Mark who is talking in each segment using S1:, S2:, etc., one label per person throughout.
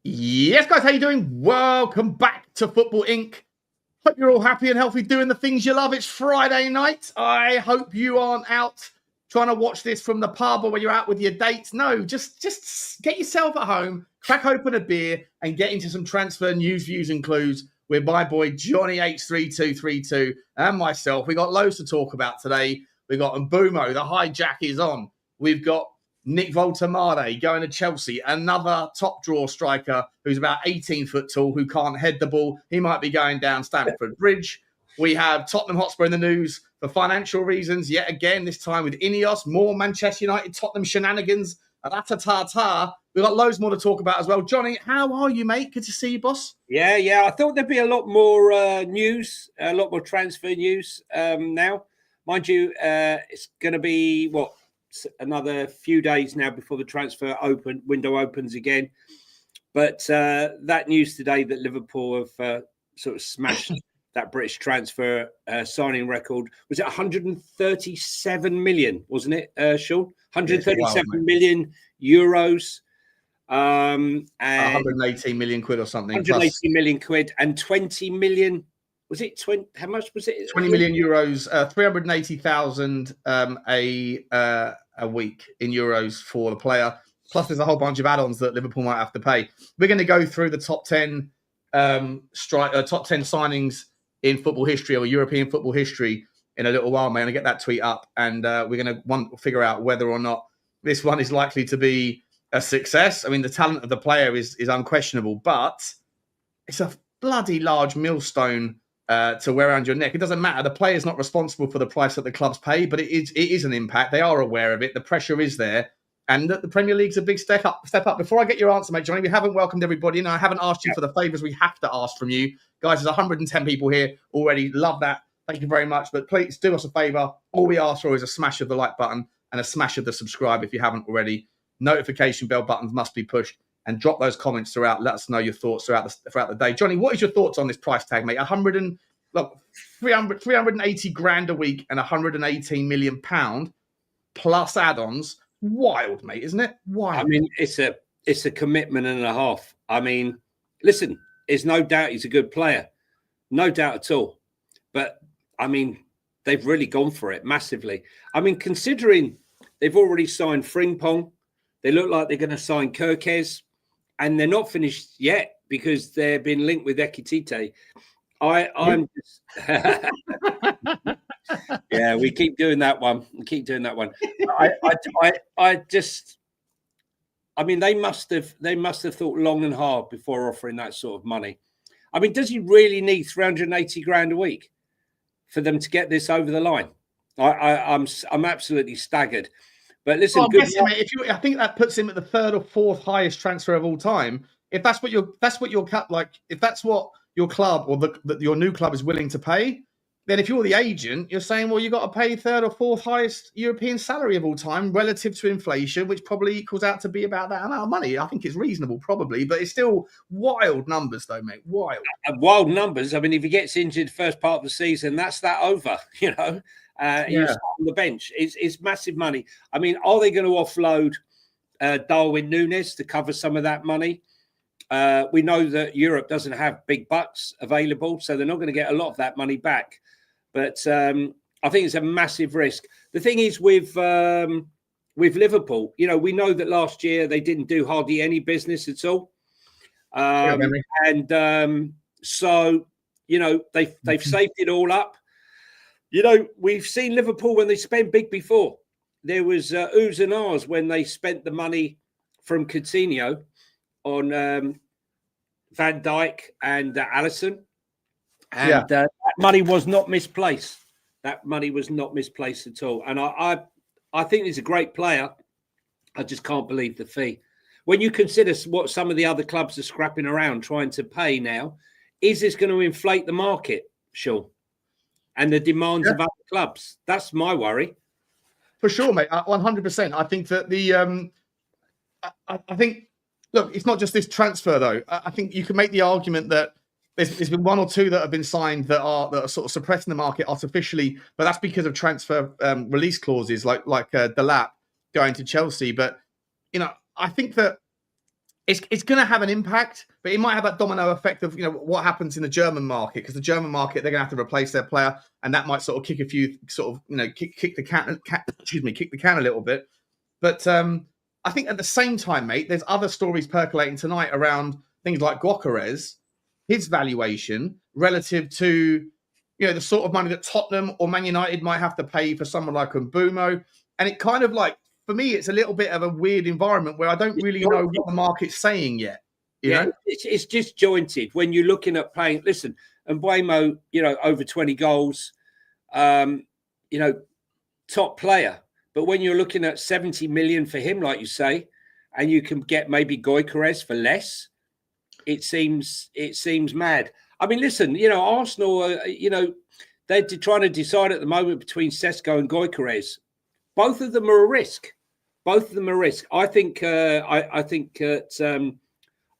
S1: Yes, guys, how you doing? Welcome back to Football Inc. Hope you're all happy and healthy doing the things you love. It's Friday night. I hope you aren't out trying to watch this from the pub or when you're out with your dates. No, just get yourself at home, crack open a beer and get into some transfer news, views and clues with my boy Johnny H3232 and myself. We got loads to talk about today. We got Mbeumo, the hijack is on. We've got Nick Woltermade going to Chelsea, another top draw striker who's about 18 foot tall, who can't head the ball. He might be going down Stamford Bridge. We have Tottenham Hotspur in the news for financial reasons, yet again, this time with Ineos, more Manchester United, Tottenham shenanigans, ta-ta-ta. We've got loads more to talk about as well. Johnny, how are you, mate? Good to see you, boss.
S2: Yeah. I thought there'd be a lot more news, a lot more transfer news now. Mind you, it's going to be, another few days now before the transfer window opens again. But that news today that Liverpool have sort of smashed that British transfer signing record. Was it 137 million, wasn't it, Sean? 137 million euros.
S1: And 118 million quid or something.
S2: 180 million quid and 20 million. Was it 20? How much was it?
S1: 20 million euros, 380,000 a week in euros for the player. Plus, there's a whole bunch of add-ons that Liverpool might have to pay. We're going to go through the top 10 top 10 signings in football history or European football history in a little while, mate. I'm going to get that tweet up, and we're going to figure out whether or not this one is likely to be a success. I mean, the talent of the player is unquestionable, but it's a bloody large millstone to wear around your neck. It doesn't matter. The player's not responsible for the price that the clubs pay, but it is an impact. They are aware of it. The pressure is there. And the Premier League's a big step up. Before I get your answer, mate, Johnny, we haven't welcomed everybody in. I haven't asked you for the favours we have to ask from you. Guys, there's 110 people here already. Love that. Thank you very much. But please do us a favour. All we ask for is a smash of the like button and a smash of the subscribe if you haven't already. Notification bell buttons must be pushed. And drop those comments throughout. Let us know your thoughts throughout the day. Johnny, what is your thoughts on this price tag, mate? 380 grand a week and 118 million pound plus add-ons. Wild, mate, isn't it? Wild.
S2: I mean, it's a commitment and a half. I mean, listen, there's no doubt he's a good player. No doubt at all. But, I mean, they've really gone for it massively. I mean, considering they've already signed Frimpong, they look like they're going to sign Gyökeres, and they're not finished yet because they've been linked with Ekitike. I'm just... Yeah, we keep doing that one. I mean, they must have thought long and hard before offering that sort of money. I mean, does he really need 380 grand a week for them to get this over the line? I'm absolutely staggered. But listen,
S1: well, mate, I think that puts him at the third or fourth highest transfer of all time. If that's what if that's what your club or your new club is willing to pay, then if you're the agent, you're saying, well, you've got to pay third or fourth highest European salary of all time relative to inflation, which probably equals out to be about that amount of money. I think it's reasonable, probably, but it's still wild numbers, though, mate.
S2: Wild numbers. I mean, if he gets injured first part of the season, that's that over, you know. He's on the bench. It's massive money. I mean, are they going to offload Darwin Núñez to cover some of that money? We know that Europe doesn't have big bucks available, so they're not going to get a lot of that money back. But I think it's a massive risk. The thing is with Liverpool, you know, we know that last year they didn't do hardly any business at all. So, you know, they've saved it all up. You know, we've seen Liverpool when they spend big before. There was oohs and ahs when they spent the money from Coutinho on Van Dijk and Alisson. And that money was not misplaced. That money was not misplaced at all. And I think he's a great player. I just can't believe the fee. When you consider what some of the other clubs are scrapping around trying to pay now, is this going to inflate the market, Sean? And the demands of other clubs? That's my worry.
S1: For sure, mate. 100%. I think that I think, look, it's not just this transfer, though. I think you can make the argument that there's been one or two that have been signed that are sort of suppressing the market artificially, but that's because of transfer release clauses like Delap going to Chelsea. But, you know, I think that it's going to have an impact, but it might have that domino effect of what happens in the German market, because the German market, they're going to have to replace their player, and that might sort of kick a few kick the can a little bit. But I think at the same time, mate, there's other stories percolating tonight around things like Gyökeres, his valuation relative to the sort of money that Tottenham or Man United might have to pay for someone like Mbeumo, and it kind of like, for me, it's a little bit of a weird environment where I don't really know what the market's saying yet. You know?
S2: It's disjointed when you're looking at paying. Listen, Mbeumo, over 20 goals, top player. But when you're looking at 70 million for him, like you say, and you can get maybe Gyökeres for less, it seems mad. I mean, listen, Arsenal, they're trying to decide at the moment between Sesko and Gyökeres. Both of them are a risk. I think that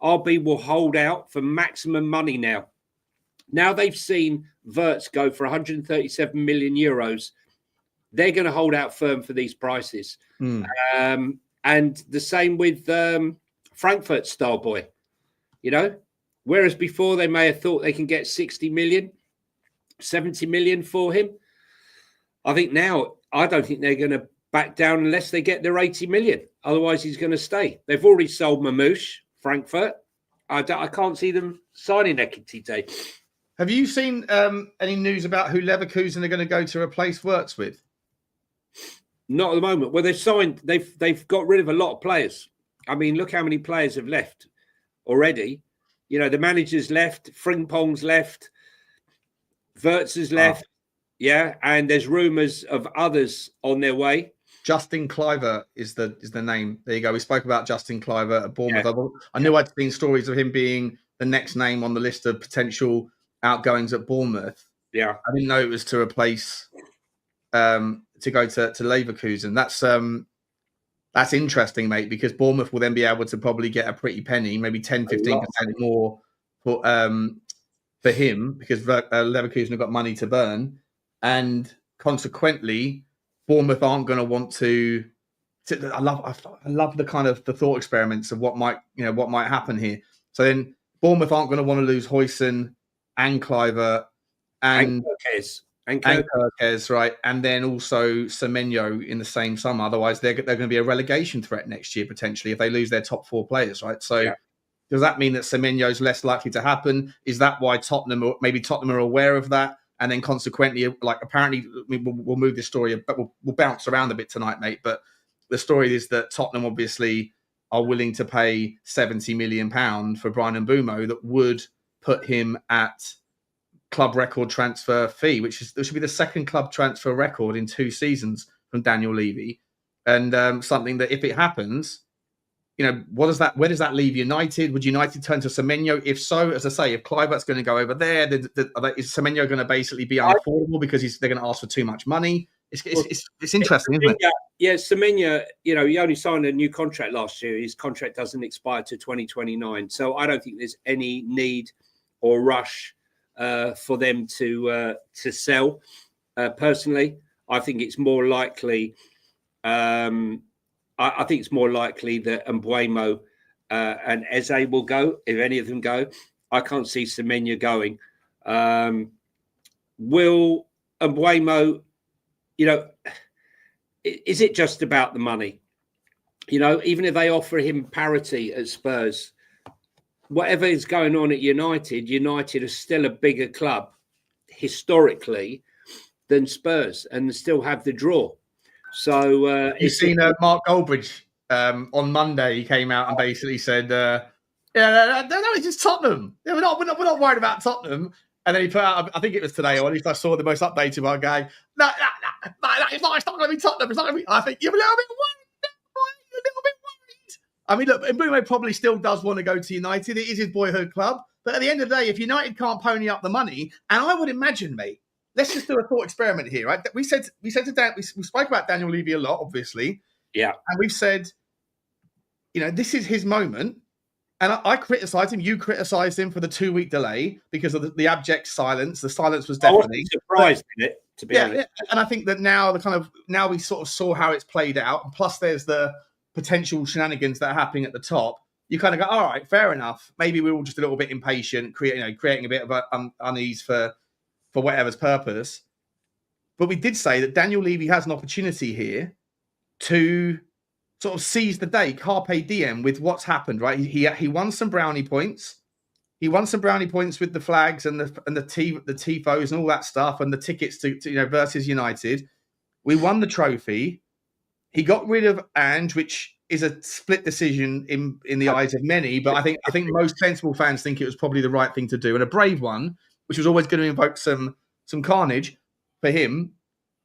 S2: RB will hold out for maximum money now. Now they've seen Wirtz go for 137 million euros. They're going to hold out firm for these prices. And the same with Frankfurt style boy, whereas before they may have thought they can get 60 million, 70 million for him. I think now, I don't think they're going to back down unless they get their 80 million. Otherwise, he's going to stay. They've already sold Mamouche, Frankfurt. I can't see them signing Ekitike.
S1: Have you seen any news about who Leverkusen are going to go to replace Wirtz with?
S2: Not at the moment. Well, they've got rid of a lot of players. I mean, look how many players have left already. The manager's left, Frimpong's left, Wirtz has left. Yeah, and there's rumours of others on their way.
S1: Justin Kluivert is the name. There you go. We spoke about Justin Kluivert at Bournemouth. Yeah. I knew I'd seen stories of him being the next name on the list of potential outgoings at Bournemouth.
S2: Yeah,
S1: I didn't know it was to replace to go to Leverkusen. That's interesting, mate, because Bournemouth will then be able to probably get a pretty penny, maybe 10-15% more for him, because Leverkusen have got money to burn, and consequently, Bournemouth aren't going to want to. I love the kind of the thought experiments of what might happen here. So then Bournemouth aren't going to want to lose Huijsen and Kluivert and Gyökeres, right? And then also Semenyo in the same summer. Otherwise, they're going to be a relegation threat next year, potentially, if they lose their top 4 players, right? So does that mean that Semenyo is less likely to happen? Is that why Tottenham are aware of that? And then consequently, like, apparently, we'll move this story, but we'll bounce around a bit tonight, mate. But the story is that Tottenham obviously are willing to pay £70 million for Bryan Mbeumo that would put him at club record transfer fee, which should be the second club transfer record in 2 seasons from Daniel Levy, and something that, if it happens, where does that leave United? Would United turn to Semenyo? If so, as I say, if Kluivert's going to go over there, is Semenyo going to basically be unaffordable because they're going to ask for too much money? It's interesting, isn't it?
S2: Yeah, Semenyo, he only signed a new contract last year. His contract doesn't expire to 2029. So I don't think there's any need or rush for them to sell. Personally, I think it's more likely. I think it's more likely that Mbeumo and Eze will go, if any of them go. I can't see Semenyo going. Will Mbeumo, is it just about the money? Even if they offer him parity at Spurs, whatever is going on at United is still a bigger club historically than Spurs, and still have the draw. So
S1: you've seen Mark Goldbridge on Monday. He came out and basically said, no, it's just Tottenham. Yeah, we're not worried about Tottenham. And then he put out, I think it was today, or at least I saw the most updated one, going, no, it's not going to be Tottenham. It's not going to be. I think you're a little bit worried. I mean, look, Mbeumo probably still does want to go to United. It is his boyhood club. But at the end of the day, if United can't pony up the money, and I would imagine, mate, let's just do a thought experiment here, right? We said to Dan, we spoke about Daniel Levy a lot, obviously.
S2: Yeah.
S1: And we've said, this is his moment. And I criticised him. You criticised him for the 2-week delay because of the abject silence. The silence was deafening.
S2: I wasn't surprised in it, to be honest.
S1: Yeah. And I think that now we sort of saw how it's played out. And plus, there's the potential shenanigans that are happening at the top. you kind of go, all right, fair enough. Maybe we're all just a little bit impatient, creating a bit of unease for whatever's purpose. But we did say that Daniel Levy has an opportunity here to sort of seize the day, carpe diem, with what's happened. Right, he won some brownie points. He won some brownie points with the flags and the tifos and all that stuff, and the tickets to versus United. We won the trophy. He got rid of Ange, which is a split decision in the eyes of many, but I think most sensible fans think it was probably the right thing to do, and a brave one, which was always going to invoke some carnage for him.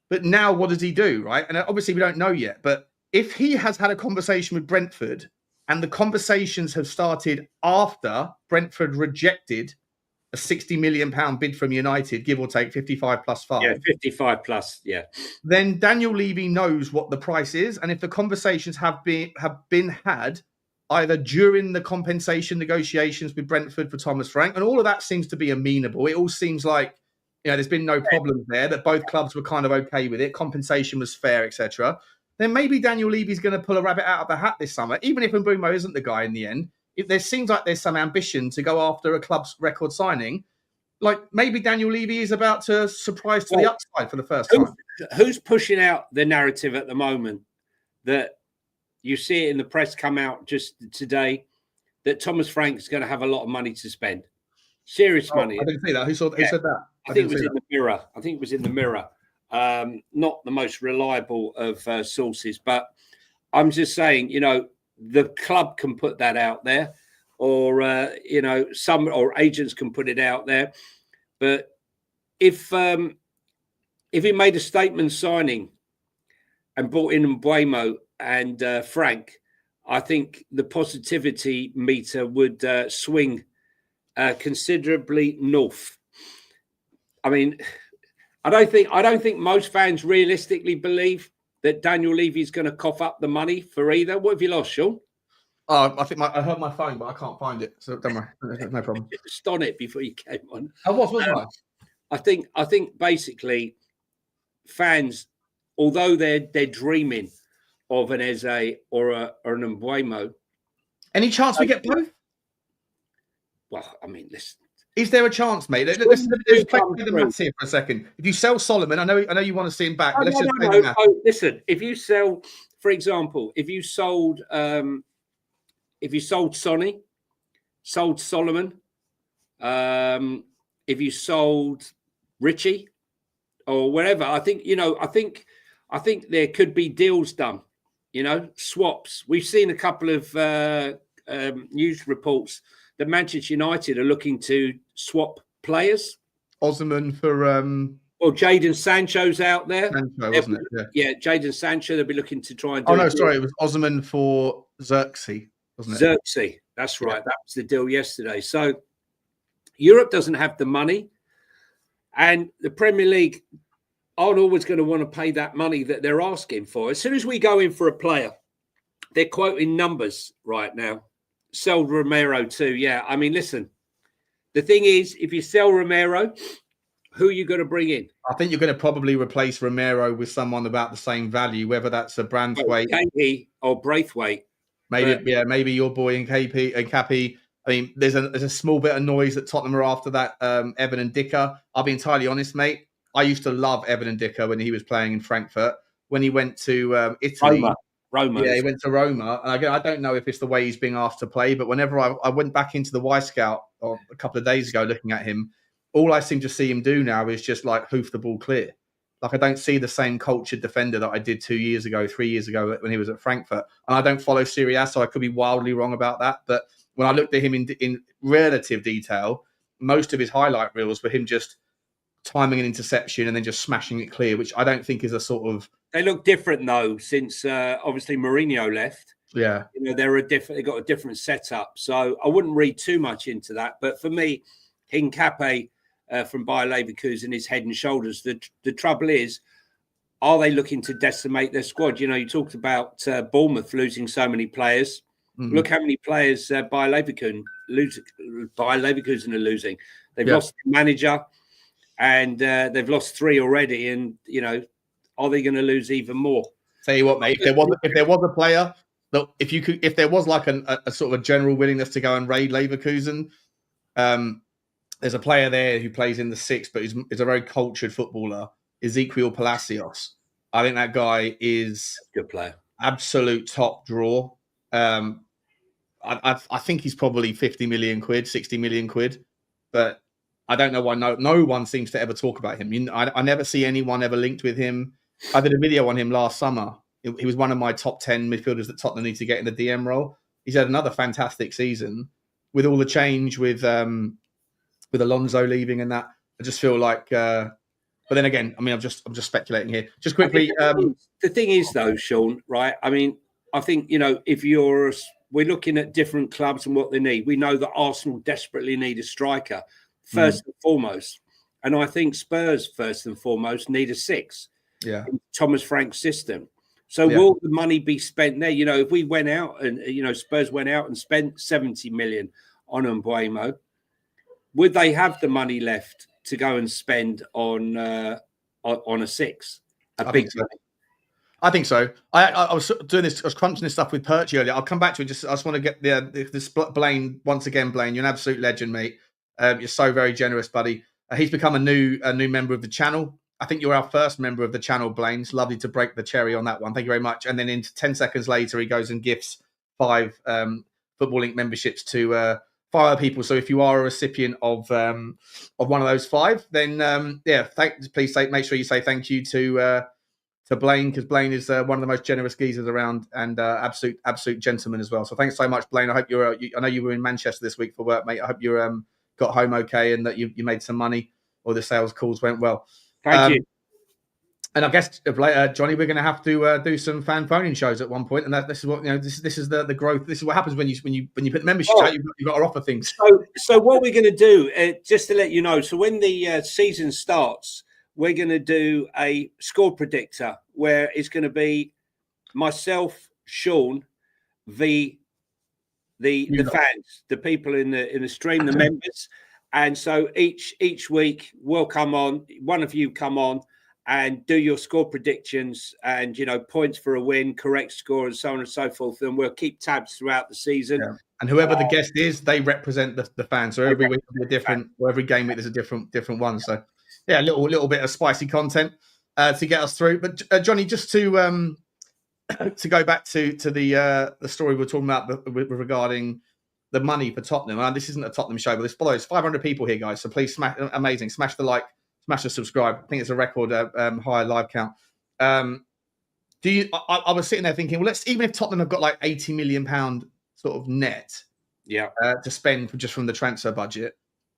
S1: But now what does he do, right? And obviously we don't know yet, but if he has had a conversation with Brentford and the conversations have started after Brentford rejected a £60 million bid from United, give or take 55 plus 5.
S2: Yeah, 55 plus, yeah.
S1: Then Daniel Levy knows what the price is. And if the conversations have been had either during the compensation negotiations with Brentford for Thomas Frank, and all of that seems to be amenable. It all seems like, there's been no problems there, that both clubs were kind of okay with it. Compensation was fair, etc. Then maybe Daniel Levy's going to pull a rabbit out of the hat this summer, even if Mbeumo isn't the guy in the end. If there seems like there's some ambition to go after a club's record signing, like maybe Daniel Levy is about to surprise to the upside for the first time.
S2: Who's pushing out the narrative at the moment that you see it in the press come out just today that Thomas Frank is going to have a lot of money to spend? Serious money.
S1: I didn't see that. Who said that?
S2: I think it was in the Mirror. I think it was in the Mirror. Not the most reliable of sources, but I'm just saying, the club can put that out there, or some agents can put it out there. But if he made a statement signing and brought in Mbeumo and Frank, I think the positivity meter would swing considerably north. I mean, I don't think most fans realistically believe that Daniel Levy is going to cough up the money for either. What have you lost, Sean?
S1: I think I heard my phone, but I can't find it. So don't worry, no problem.
S2: Just on it before you came on.
S1: I was.
S2: I think basically fans, although they're dreaming of an Eze or an Mbeumo.
S1: Any chance we get both?
S2: Well, I mean, listen.
S1: Is there a chance, mate? Let's play the maths here for a second. If you sell Solomon, I know you want to see him back. But let's just play the maths.
S2: Listen, if you sell, for example, if you sold Sonny, sold Solomon, if you sold Richie or whatever, I think there could be deals done. Swaps. We've seen a couple of news reports that Manchester United are looking to swap players.
S1: Osman for
S2: well, Jadon Sancho's out there.
S1: Sancho, wasn't it?
S2: Yeah, Jadon Sancho. They'll be looking to try and
S1: do it was Osman for Xerxes, wasn't it?
S2: Xerxes, that's right. Yeah. That was the deal yesterday. So Europe doesn't have the money, and the Premier League aren't always going to want to pay that money that they're asking for. As soon as we go in for a player, they're quoting numbers right now. Sell Romero too. Yeah, I mean, listen, the thing is, if you sell Romero, who are you going to bring in?
S1: I think you're going to probably replace Romero with someone about the same value, whether that's a Branthwaite
S2: or Braithwaite.
S1: Maybe your boy in Cappy. I mean, there's a small bit of noise that Tottenham are after that Evan and Dicker. I'll be entirely honest, mate. I used to love Evan and Dicker when he was playing in Frankfurt. When he went to Italy,
S2: Roma.
S1: Yeah, he went to Roma. And again, I don't know if it's the way he's being asked to play, but whenever I went back into the Y Scout a couple of days ago looking at him, all I seem to see him do now is just like hoof the ball clear. Like I don't see the same cultured defender that I did 3 years ago when he was at Frankfurt. And I don't follow Serie A, so I could be wildly wrong about that. But when I looked at him in relative detail, most of his highlight reels were him just timing an interception and then just smashing it clear, which I don't think is a sort of...
S2: They look different though, since obviously Mourinho left.
S1: Yeah,
S2: they got a different setup, so I wouldn't read too much into that. But for me, Hincapié from Bayer Leverkusen is head and shoulders. The trouble is, are they looking to decimate their squad? You talked about Bournemouth losing so many players. Mm-hmm. Look how many players Bayer Leverkusen are losing. They've lost the manager, and they've lost 3 already. And are they going to lose even more?
S1: Tell you what, mate. If there was a player look, if there was like a sort of a general willingness to go and raid Leverkusen, there's a player there who plays in the six, but is a very cultured footballer, Ezequiel Palacios. I think that guy is
S2: Good player,
S1: absolute top draw. I think he's probably 50 million quid, 60 million quid, but I don't know why no one seems to ever talk about him. I never see anyone ever linked with him. I did a video on him last summer. He was one of my top 10 midfielders that Tottenham need to get in the DM role. He's had another fantastic season with all the change with Alonso leaving and that. I just feel like, but then again, I mean, I'm just speculating here. Just quickly,
S2: the thing is though, Sean, right? I mean, I think if we're looking at different clubs and what they need. We know that Arsenal desperately need a striker first and foremost, and I think Spurs first and foremost need a six.
S1: Yeah,
S2: in Thomas Frank's system. So will the money be spent there? If we went out and Spurs went out and spent 70 million on Mbeumo, would they have the money left to go and spend on a six?
S1: I think so. I was doing this. I was crunching this stuff with Perchy earlier. I'll come back to it. I just want to get this Blaine once again. Blaine, you're an absolute legend, mate. You're so very generous, buddy. He's become a new member of the channel. I think you're our first member of the channel, Blaine. It's lovely to break the cherry on that one. Thank you very much. And then in 10 seconds later, he goes and gifts 5 Football Link memberships to 5 other people. So if you are a recipient of one of those 5, then please make sure you say thank you to Blaine, because Blaine is one of the most generous geezers around and absolute gentleman as well. So thanks so much, Blaine. I hope I know you were in Manchester this week for work, mate. I hope you got home okay and that you made some money or the sales calls went well.
S2: Thank you.
S1: And I guess Johnny, we're going to have to do some fan phoning shows at one point, and this is what This is the growth. This is what happens when you put the memberships out. You've got to offer things.
S2: So what we're going to do, just to let you know, so when the season starts, we're going to do a score predictor where it's going to be myself, Sean, the fans, the people in the stream, the members. And so each week we'll come on, one of you come on and do your score predictions and, points for a win, correct score and so on and so forth. And we'll keep tabs throughout the season. Yeah.
S1: And whoever the guest is, they represent the fans. So every week will be a different, or every game week there's a different one. So yeah, a little bit of spicy content to get us through. But Johnny, just to go back to the story we're talking about regarding the money for Tottenham. And this isn't a Tottenham show, but this follows 500 people here, guys. So please smash the like, smash the subscribe. I think it's a record high live count. I was sitting there thinking, well, even if Tottenham have got like £80 million sort of net, to spend just from the transfer budget,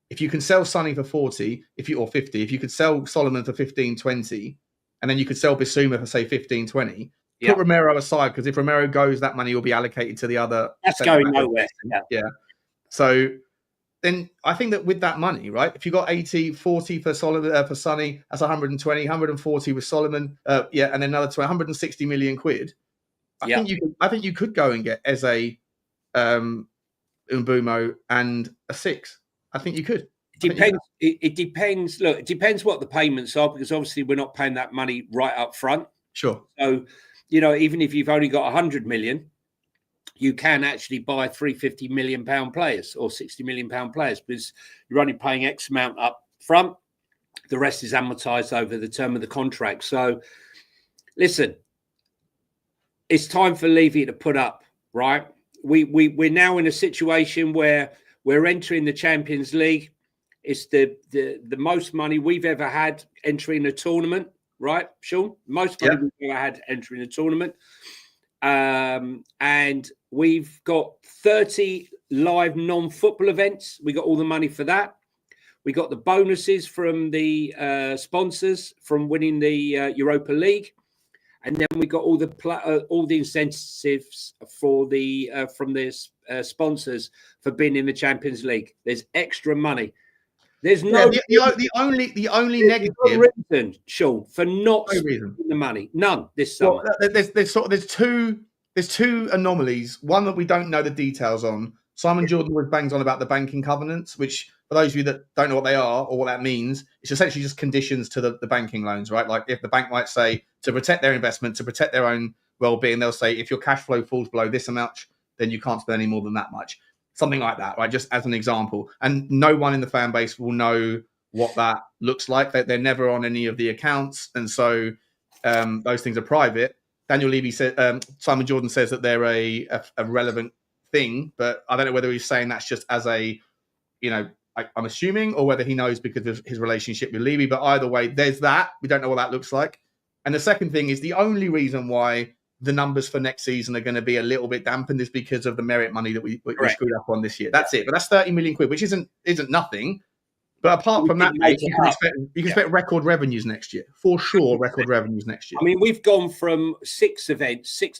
S1: if you can sell Sonny for 40, or 50, if you could sell Solomon for 15, 20, and then you could sell Bissouma for say 15, 20. Put Romero aside, because if Romero goes, that money will be allocated to the other.
S2: That's going nowhere.
S1: Yeah. So then I think that with that money, right, if you got 80, 40 for Solomon, for Sonny, that's 120, 140 with Solomon, and then another 160 million quid. I think you could go and get Eze, Mbeumo, and a 6. I think you could.
S2: Depends. It depends. Look, it depends what the payments are, because obviously we're not paying that money right up front.
S1: Sure.
S2: So, even if you've only got 100 million, you can actually buy 350 million pound players or 60 million pound players, because you're only paying X amount up front. The rest is amortized over the term of the contract. So, listen, it's time for Levy to put up, right? We're now in a situation where we're entering the Champions League. It's the most money we've ever had entering a tournament, right, Sean? Most money we've ever had entering a tournament. And we've got 30 live non-football events. We got all the money for that. We got the bonuses from the sponsors from winning the Europa League. And then we got all the incentives for from the sponsors for being in the Champions League. There's extra money. There's no
S1: the only negative
S2: reason, Sean, for not spending the money. None this summer.
S1: Well, there's two anomalies. One that we don't know the details on. Simon Jordan was bangs on about the banking covenants, which for those of you that don't know what they are or what that means, it's essentially just conditions to the banking loans, right? Like if the bank might say to protect their investment, to protect their own well-being. They'll say if your cash flow falls below this amount, then you can't spend any more than that much. Something like that, right? Just as an example. And no one in the fan base will know what that looks like. They're never on any of the accounts. And so those things are private. Daniel Levy said, Simon Jordan says that they're a relevant thing, but I don't know whether he's saying that's just as a, I'm assuming, or whether he knows because of his relationship with Levy. But either way, there's that. We don't know what that looks like. And the second thing is the only reason why the numbers for next season are going to be a little bit dampened is because of the merit money that we screwed up on this year. That's it. But that's 30 million quid, which isn't nothing. But apart from that, mate, you can expect record revenues next year. For sure, record revenues next year.
S2: I mean, we've gone from 6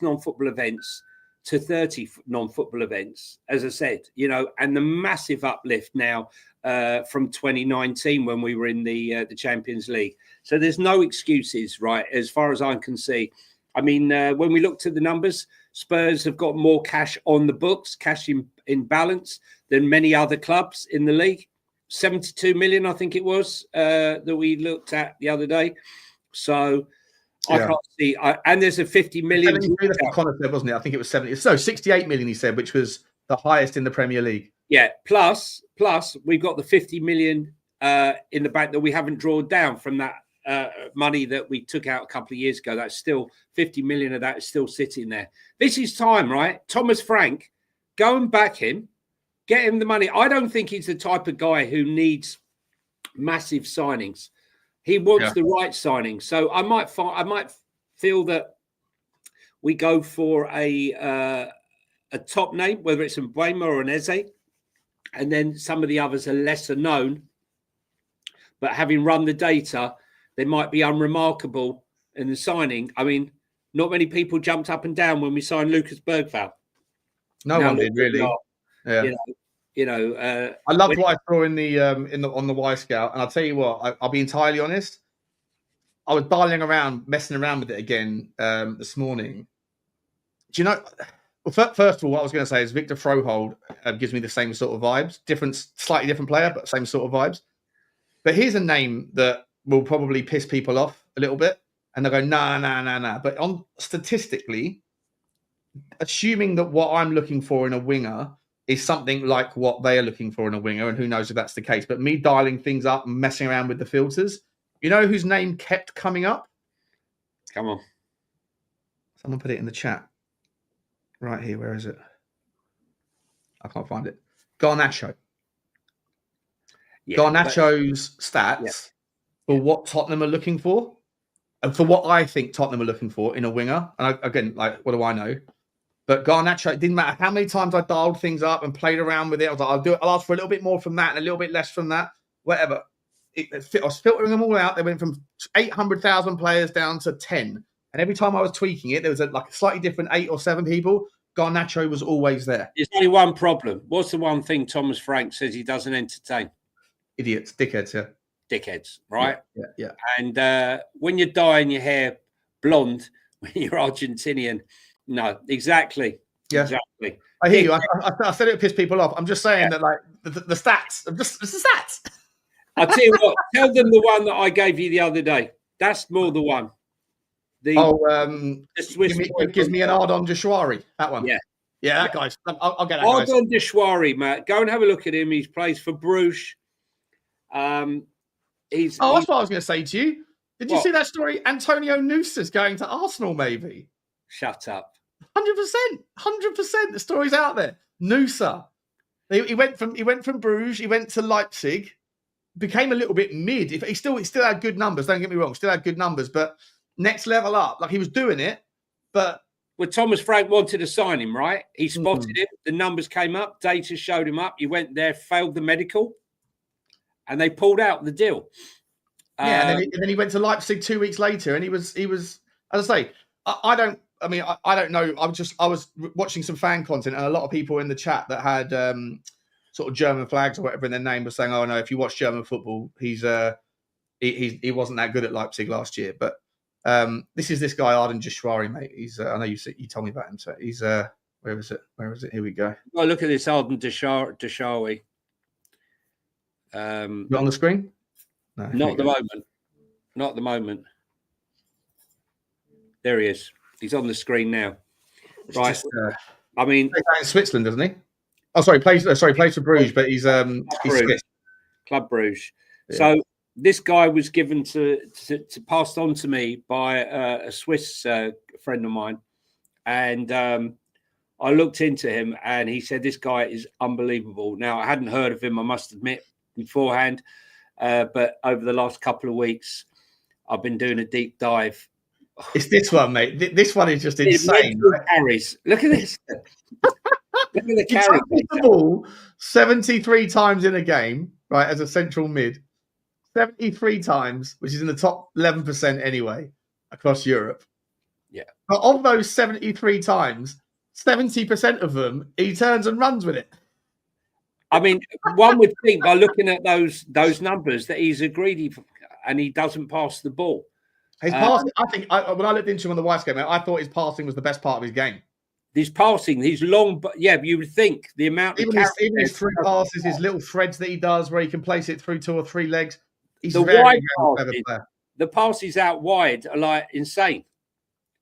S2: non-football events, to 30 non-football events, as I said, and the massive uplift now from 2019 when we were in the Champions League. So there's no excuses, right, as far as I can see. I mean, when we looked at the numbers, Spurs have got more cash on the books, cash in balance than many other clubs in the league. 72 million, I think it was, that we looked at the other day. So I can't see. And there's a 50 million.
S1: That's what Connor said, wasn't it? I think it was 70. So 68 million, he said, which was the highest in the Premier League.
S2: Yeah. Plus, we've got the 50 million in the bank that we haven't drawn down from that money that we took out a couple of years ago. That's still 50 million of that is still sitting there. This is time, right? Thomas Frank, go and back him, get him the money. I don't think he's the type of guy who needs massive signings. He wants the right signing. So I might feel that we go for a top name, whether it's Mbeumo or an Eze, and then some of the others are lesser known. But having run the data, they might be unremarkable in the signing. I mean, not many people jumped up and down when we signed Lucas Bergvall.
S1: No one did, really. I loved what I saw in the on the Y Scout, and I'll tell you what, I'll be entirely honest. I was messing around with it again this morning. Do you know? Well, first of all, what I was going to say is Victor Froholt gives me the same sort of vibes. Slightly different player, but same sort of vibes. But here's a name that will probably piss people off a little bit, and they'll go, nah. But statistically, assuming that what I'm looking for in a winger is something like what they are looking for in a winger, and who knows if that's the case. But me dialing things up and messing around with the filters, you know whose name kept coming up?
S2: Come on.
S1: Someone put it in the chat. Right here, where is it? I can't find it. Garnacho. Garnacho's stats for what Tottenham are looking for, and for what I think Tottenham are looking for in a winger. And again, what do I know? But Garnacho, it didn't matter how many times I dialed things up and played around with it. I was like, I'll ask for a little bit more from that and a little bit less from that, whatever. I was filtering them all out. They went from 800,000 players down to 10. And every time I was tweaking it, there was a slightly different 8 or 7 people. Garnacho was always there.
S2: There's only one problem. What's the one thing Thomas Frank says he doesn't entertain?
S1: Idiots, dickheads, yeah.
S2: Dickheads, right?
S1: Yeah.
S2: And when you're dyeing your hair blonde, when you're Argentinian, no, exactly.
S1: Yeah.
S2: Exactly.
S1: I hear you. I said it would piss people off. I'm just saying that, the stats. It's the stats.
S2: I'll tell you what. Tell them the one that I gave you the other day. That's more the one.
S1: The Swiss gives me an Ardon Jashari. That one.
S2: Yeah.
S1: Yeah, that guy's. I'll get that.
S2: Ardon Jashari, Matt. Go and have a look at him. He plays for Bruges.
S1: That's what I was going to say to you. Did you see that story? Antonio Nusa's going to Arsenal, maybe.
S2: Shut up.
S1: 100%. The story's out there. Nusa. He went from Bruges. He went to Leipzig. Became a little bit mid. He still had good numbers. Don't get me wrong. Still had good numbers, but next level up. He was doing it, but.
S2: Well, Thomas Frank wanted to sign him, right? He spotted him. The numbers came up. Data showed him up. He went there, failed the medical, and they pulled out the deal.
S1: And then he went to Leipzig 2 weeks later, and he was. As I say, I don't know. I was watching some fan content, and a lot of people in the chat that had sort of German flags or whatever in their name were saying, "Oh no, if you watch German football, he wasn't that good at Leipzig last year." But this is this guy Ardon Jashari, mate. He's I know you told me about him. So he's where is it? Here we go.
S2: Oh, look at this Ardon Jashari.
S1: You on the screen? No,
S2: not at the moment. Not at the moment. There he is. He's on the screen now.
S1: It's
S2: Right.
S1: just,
S2: I mean,
S1: plays out in Switzerland, doesn't he? Oh, sorry, plays for Bruges, but he's Swiss.
S2: Club Bruges.
S1: Yeah.
S2: So this guy was given to passed on to me by a Swiss friend of mine, and I looked into him, and he said this guy is unbelievable. Now I hadn't heard of him, I must admit, beforehand, but over the last couple of weeks, I've been doing a deep dive.
S1: It's this one, mate. This one is just insane.
S2: Right? Carries. Look at this. Look at the carry.
S1: The ball 73 times in a game, right, as a central mid. 73 times, which is in the top 11% anyway, across Europe.
S2: Yeah.
S1: But of those 73 times, 70% of them, he turns and runs with it.
S2: I mean, one would think by looking at those numbers that he's a greedy and he doesn't pass the ball.
S1: His passing, I think, when I looked into him on the Weiss game, I thought his passing was the best part of his game.
S2: His passing, he's long, but yeah, you would think the amount
S1: even his through passes, his little threads that he does, where he can place it through 2 or 3 legs. He's
S2: the
S1: very,
S2: wide
S1: very clever player.
S2: The passes out wide are like insane,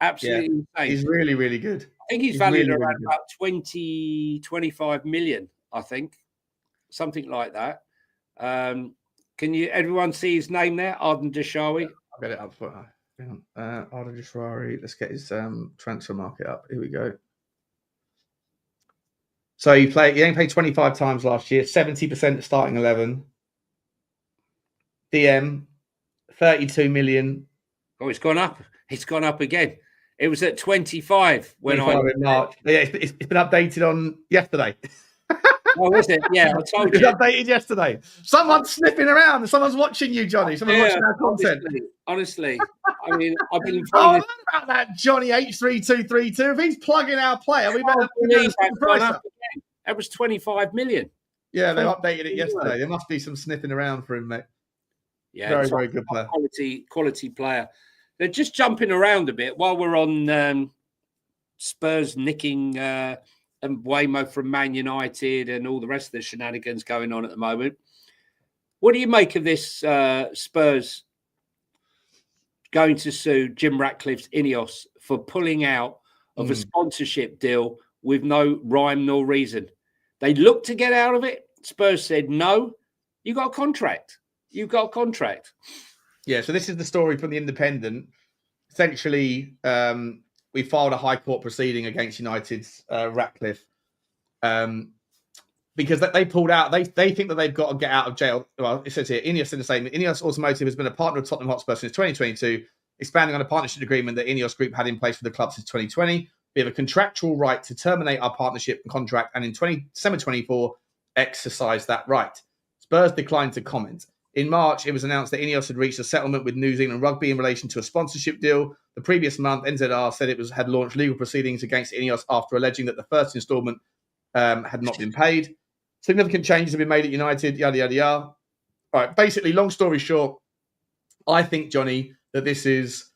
S2: absolutely insane.
S1: He's really, really good.
S2: I think he's valued really, around about 20, 25 million. I think something like that. Can you everyone see his name there? Arden Jashari.
S1: I'll get it up for Arden Jashari. Let's get his transfer market up. Here we go. So he only played 25 times last year, 70% starting 11. DM, 32 million.
S2: Oh, it's gone up. It's gone up again. It was at 25 when I
S1: in March. Yeah, it's been updated on yesterday.
S2: Oh, was it? Yeah, I told you.
S1: It was updated yesterday. Someone's sniffing around. Someone's watching you, Johnny. Someone's watching our content.
S2: Honestly, I mean, I've been.
S1: I learned about that, Johnny H3232. If he's plugging our player, we better.
S2: That was 25 million.
S1: Yeah, they updated it yesterday. There must be some sniffing around for him, mate.
S2: Yeah,
S1: very, very good player.
S2: Quality player. They're just jumping around a bit while we're on Spurs nicking Mbeumo from Man United and all the rest of the shenanigans going on at the moment. What do you make of this Spurs going to sue Jim Ratcliffe's Ineos for pulling out of a sponsorship deal with no rhyme nor reason? They looked to get out of it. Spurs said, no, you got a contract. You've got a contract.
S1: Yeah, so this is the story from The Independent. Essentially, we filed a High Court proceeding against United's Ratcliffe because they pulled out. They think that they've got to get out of jail. Well, it says here, Ineos in the statement, Ineos Automotive has been a partner of Tottenham Hotspur since 2022, expanding on a partnership agreement that Ineos Group had in place with the club since 2020. We have a contractual right to terminate our partnership and contract, and in December 24, exercise that right. Spurs declined to comment. In March, it was announced that Ineos had reached a settlement with New Zealand Rugby in relation to a sponsorship deal. The previous month, NZR said it had launched legal proceedings against Ineos after alleging that the first instalment had not been paid. Significant changes have been made at United, yada, yada, yada. All right, basically, long story short, I think, Johnny, that this is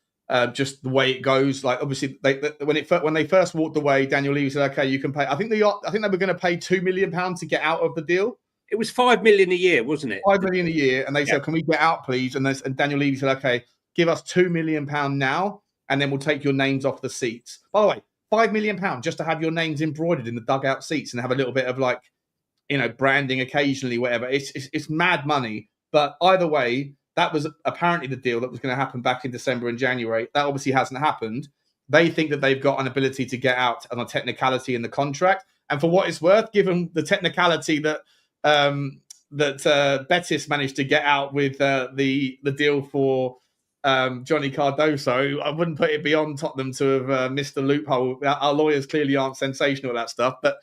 S1: just the way it goes. Like, obviously, when they first walked away, Daniel Levy said, "Okay, you can pay." I think they were going to pay £2 million to get out of the deal.
S2: It was $5 million a year, wasn't it?
S1: $5 million a year, and they said, "Can we get out, please?" And Daniel Levy said, "Okay, give us £2 million now, and then we'll take your names off the seats." By the way, £5 million just to have your names embroidered in the dugout seats and have a little bit of branding occasionally, whatever. It's mad money. But either way, that was apparently the deal that was going to happen back in December and January. That obviously hasn't happened. They think that they've got an ability to get out on a technicality in the contract, and for what it's worth, given the technicality that Betis managed to get out with the deal for Johnny Cardoso, I wouldn't put it beyond Tottenham to have missed the loophole. Our lawyers clearly aren't sensational at that stuff, but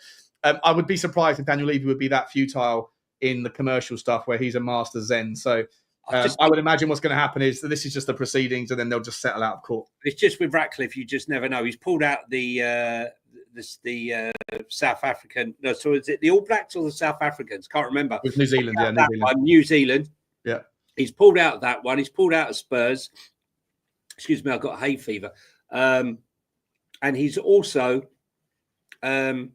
S1: I would be surprised if Daniel Levy would be that futile in the commercial stuff where he's a master zen. So I would imagine what's going to happen is that this is just the proceedings and then they'll just settle out of court.
S2: It's just with Ratcliffe, you just never know. He's pulled out the South African. No, so is it the All Blacks or the South Africans? Can't remember.
S1: With New Zealand, yeah,
S2: New Zealand.
S1: Yeah.
S2: He's pulled out that one. He's pulled out of Spurs. Excuse me, I've got hay fever. And he's also, the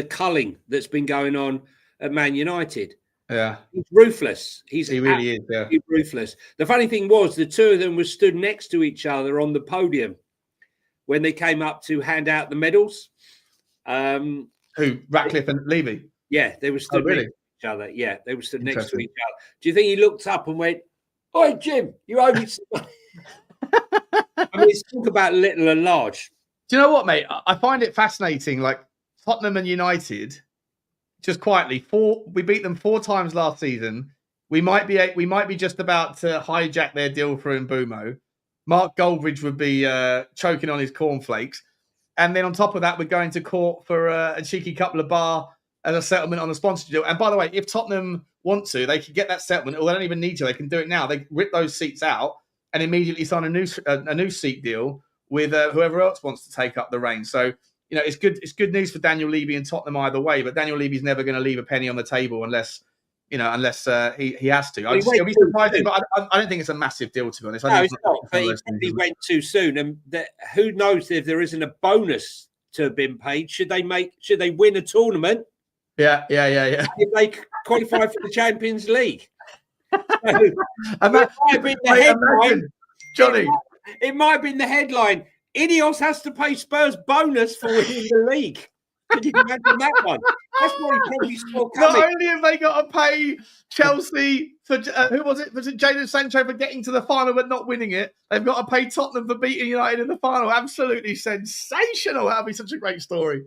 S2: culling that's been going on at Man United.
S1: Yeah.
S2: He's ruthless.
S1: He really is, yeah.
S2: Ruthless. The funny thing was the two of them were stood next to each other on the podium. when they came up to hand out the medals.
S1: Who, Ratcliffe and Levy?
S2: Yeah, they were stood
S1: really?
S2: next to each other. Yeah, they were stood next to each other. Do you think he looked up and went, "Oi, Jim, you owe me some money"? I mean, it's talk about little and large.
S1: Do you know what, mate? I find it fascinating. Like Tottenham and United, just quietly, we beat them 4 times last season. We might be just about to hijack their deal for Mbeumo. Mark Goldridge would be choking on his cornflakes. And then on top of that, we're going to court for a cheeky couple of bar as a settlement on the sponsorship deal. And by the way, if Tottenham want to, they can get that settlement, or they don't even need to. They can do it now. They rip those seats out and immediately sign a new seat deal with whoever else wants to take up the reins. So, you know, it's good. It's good news for Daniel Levy and Tottenham either way. But Daniel Levy's never going to leave a penny on the table unless he has to. It'll be surprising, but I don't think it's a massive deal, to be honest.
S2: No, it's not. But he probably went too soon, and who knows if there isn't a bonus to have been paid? Should they win a tournament?
S1: Yeah.
S2: If they qualify for the Champions League, so it
S1: might
S2: have been the headline,
S1: Johnny.
S2: It might have been the headline. Ineos has to pay Spurs bonus for winning the league. Can you imagine that one? That's what he probably saw coming.
S1: Not only have they got to pay Chelsea for who was it? Was it Jadon Sancho for getting to the final but not winning it? They've got to pay Tottenham for beating United in the final. Absolutely sensational. That'd be such a great story.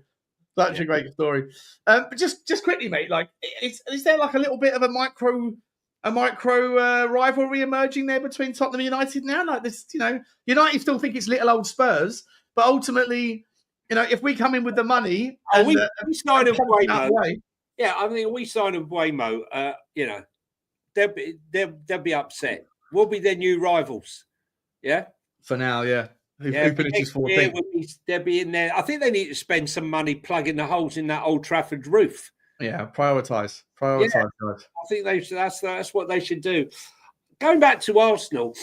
S1: Such a great story. But just quickly, mate. Like, is there like a little bit of a micro rivalry emerging there between Tottenham and United now? Like this, you know, United still think it's little old Spurs, but ultimately, you know, if we come in with the money,
S2: we sign a Mbeumo. Yeah, I mean, we sign a Mbeumo. You know, they'll be upset. We'll be their new rivals. Yeah.
S1: For now, yeah. Who finishes 14th?
S2: They'll be in there. I think they need to spend some money plugging the holes in that Old Trafford roof.
S1: Yeah, prioritise.
S2: Yeah, I think that's what they should do. Going back to Arsenal.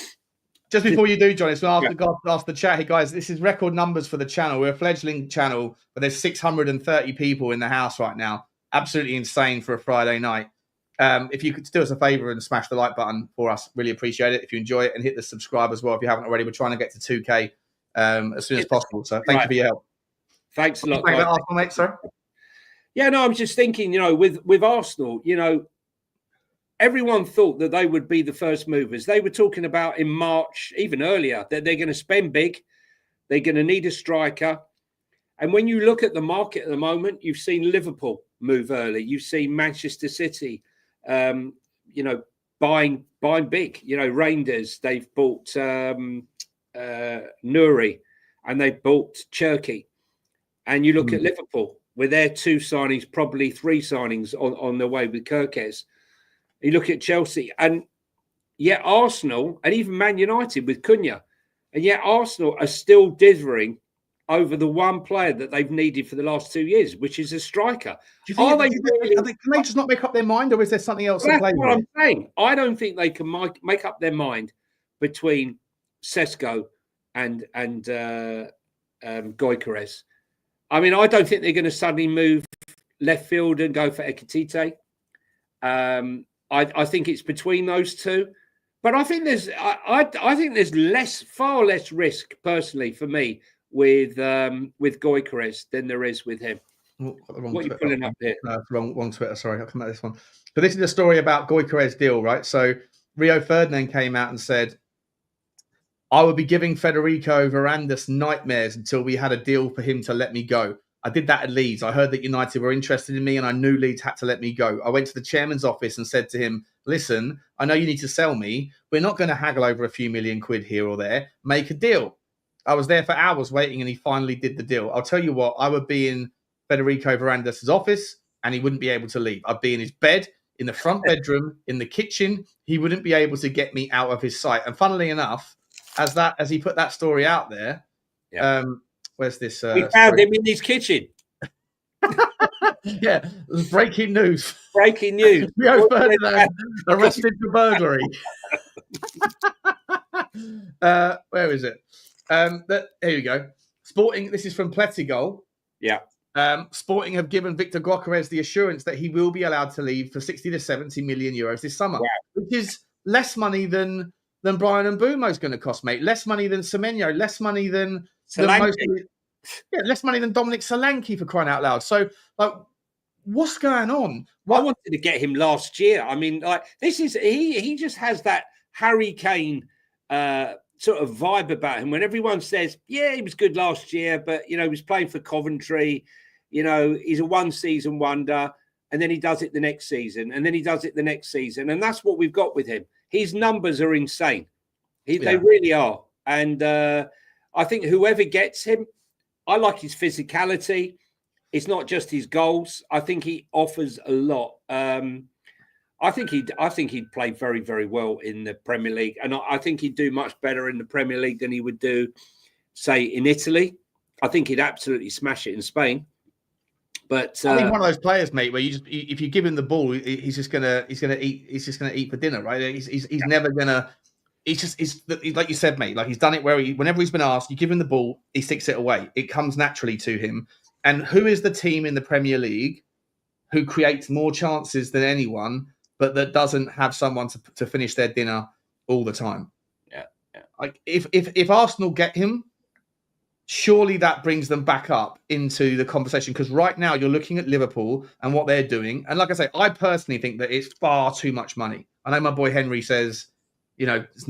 S1: Just before you do, John, it's ask the chat. Hey, guys, this is record numbers for the channel. We're a fledgling channel, but there's 630 people in the house right now. Absolutely insane for a Friday night. If you could do us a favour and smash the like button for us, really appreciate it. If you enjoy it, and hit the subscribe as well if you haven't already. We're trying to get to 2K as soon as possible. So thank you for your help.
S2: Thanks a lot.
S1: Thank you, Arsenal, mate, sir.
S2: Yeah, no, I'm just thinking, you know, with Arsenal, you know, everyone thought that they would be the first movers. They were talking about in March, even earlier, that they're going to spend big. They're going to need a striker. And when you look at the market at the moment, you've seen Liverpool move early. You've seen Manchester City, you know, buying big. You know, Rangers, they've bought Nuri, and they've bought Cherky. And you look at Liverpool, with their 2 signings, probably 3 signings on their way with Gyökeres. You look at Chelsea, and yet Arsenal, and even Man United with Cunha, and yet Arsenal are still dithering over the one player that they've needed for the last 2 years, which is a striker. Can
S1: they just not make up their mind, or is there something else to play with?
S2: That's what I'm saying. I don't think they can make up their mind between Sesko and Gyökeres. I mean, I don't think they're going to suddenly move left field and go for Ekitike. I think it's between those two, but I think there's far less risk personally for me with Gyökeres than there is with him. What are you pulling up here?
S1: Wrong Twitter. Sorry, I'll come back to this one. But this is a story about Gyökeres' deal, right? So Rio Ferdinand came out and said, I would be giving Federico Varandas nightmares until we had a deal for him to let me go. I did that at Leeds. I heard that United were interested in me and I knew Leeds had to let me go. I went to the chairman's office and said to him, listen, I know you need to sell me. We're not going to haggle over a few million quid here or there. Make a deal. I was there for hours waiting and he finally did the deal. I'll tell you what, I would be in Federico Varandas' office and he wouldn't be able to leave. I'd be in his bed, in the front bedroom, in the kitchen. He wouldn't be able to get me out of his sight. And funnily enough, as he put that story out there, where's this?
S2: We found him in his kitchen.
S1: Yeah, breaking news.
S2: Breaking news.
S1: Rio Ferdinand arrested for burglary. Where is it? Here you go. Sporting. This is from Pletigol.
S2: Yeah.
S1: Sporting have given Victor Gyökeres the assurance that he will be allowed to leave for 60 to 70 million euros this summer, which is less money than Brian Mbeumo is going to cost, mate. Less money than Semenyo. Less money than less money than Dominic Solanke, for crying out loud. So, like, what's going on?
S2: I wanted to get him last year. I mean, like, this is he just has that Harry Kane sort of vibe about him. When everyone says, "Yeah, he was good last year, but he was playing for Coventry. He's a one-season wonder." And then he does it the next season, and then he does it the next season, and that's what we've got with him. His numbers are insane. They really are, and I think whoever gets him, I like his physicality. It's not just his goals. I think he offers a lot. I think he'd play very, very well in the Premier League, and I think he'd do much better in the Premier League than he would do, say, in Italy. I think he'd absolutely smash it in Spain. But
S1: I think one of those players, mate, where if you give him the ball, he's gonna eat for dinner, right? He's never gonna. He's like you said, mate. Like, he's done it whenever he's been asked, you give him the ball, he sticks it away. It comes naturally to him. And who is the team in the Premier League who creates more chances than anyone, but that doesn't have someone to finish their dinner all the time?
S2: Yeah.
S1: Like, if Arsenal get him, surely that brings them back up into the conversation, because right now you're looking at Liverpool and what they're doing. And like I say, I personally think that it's far too much money. I know my boy Henry says, it's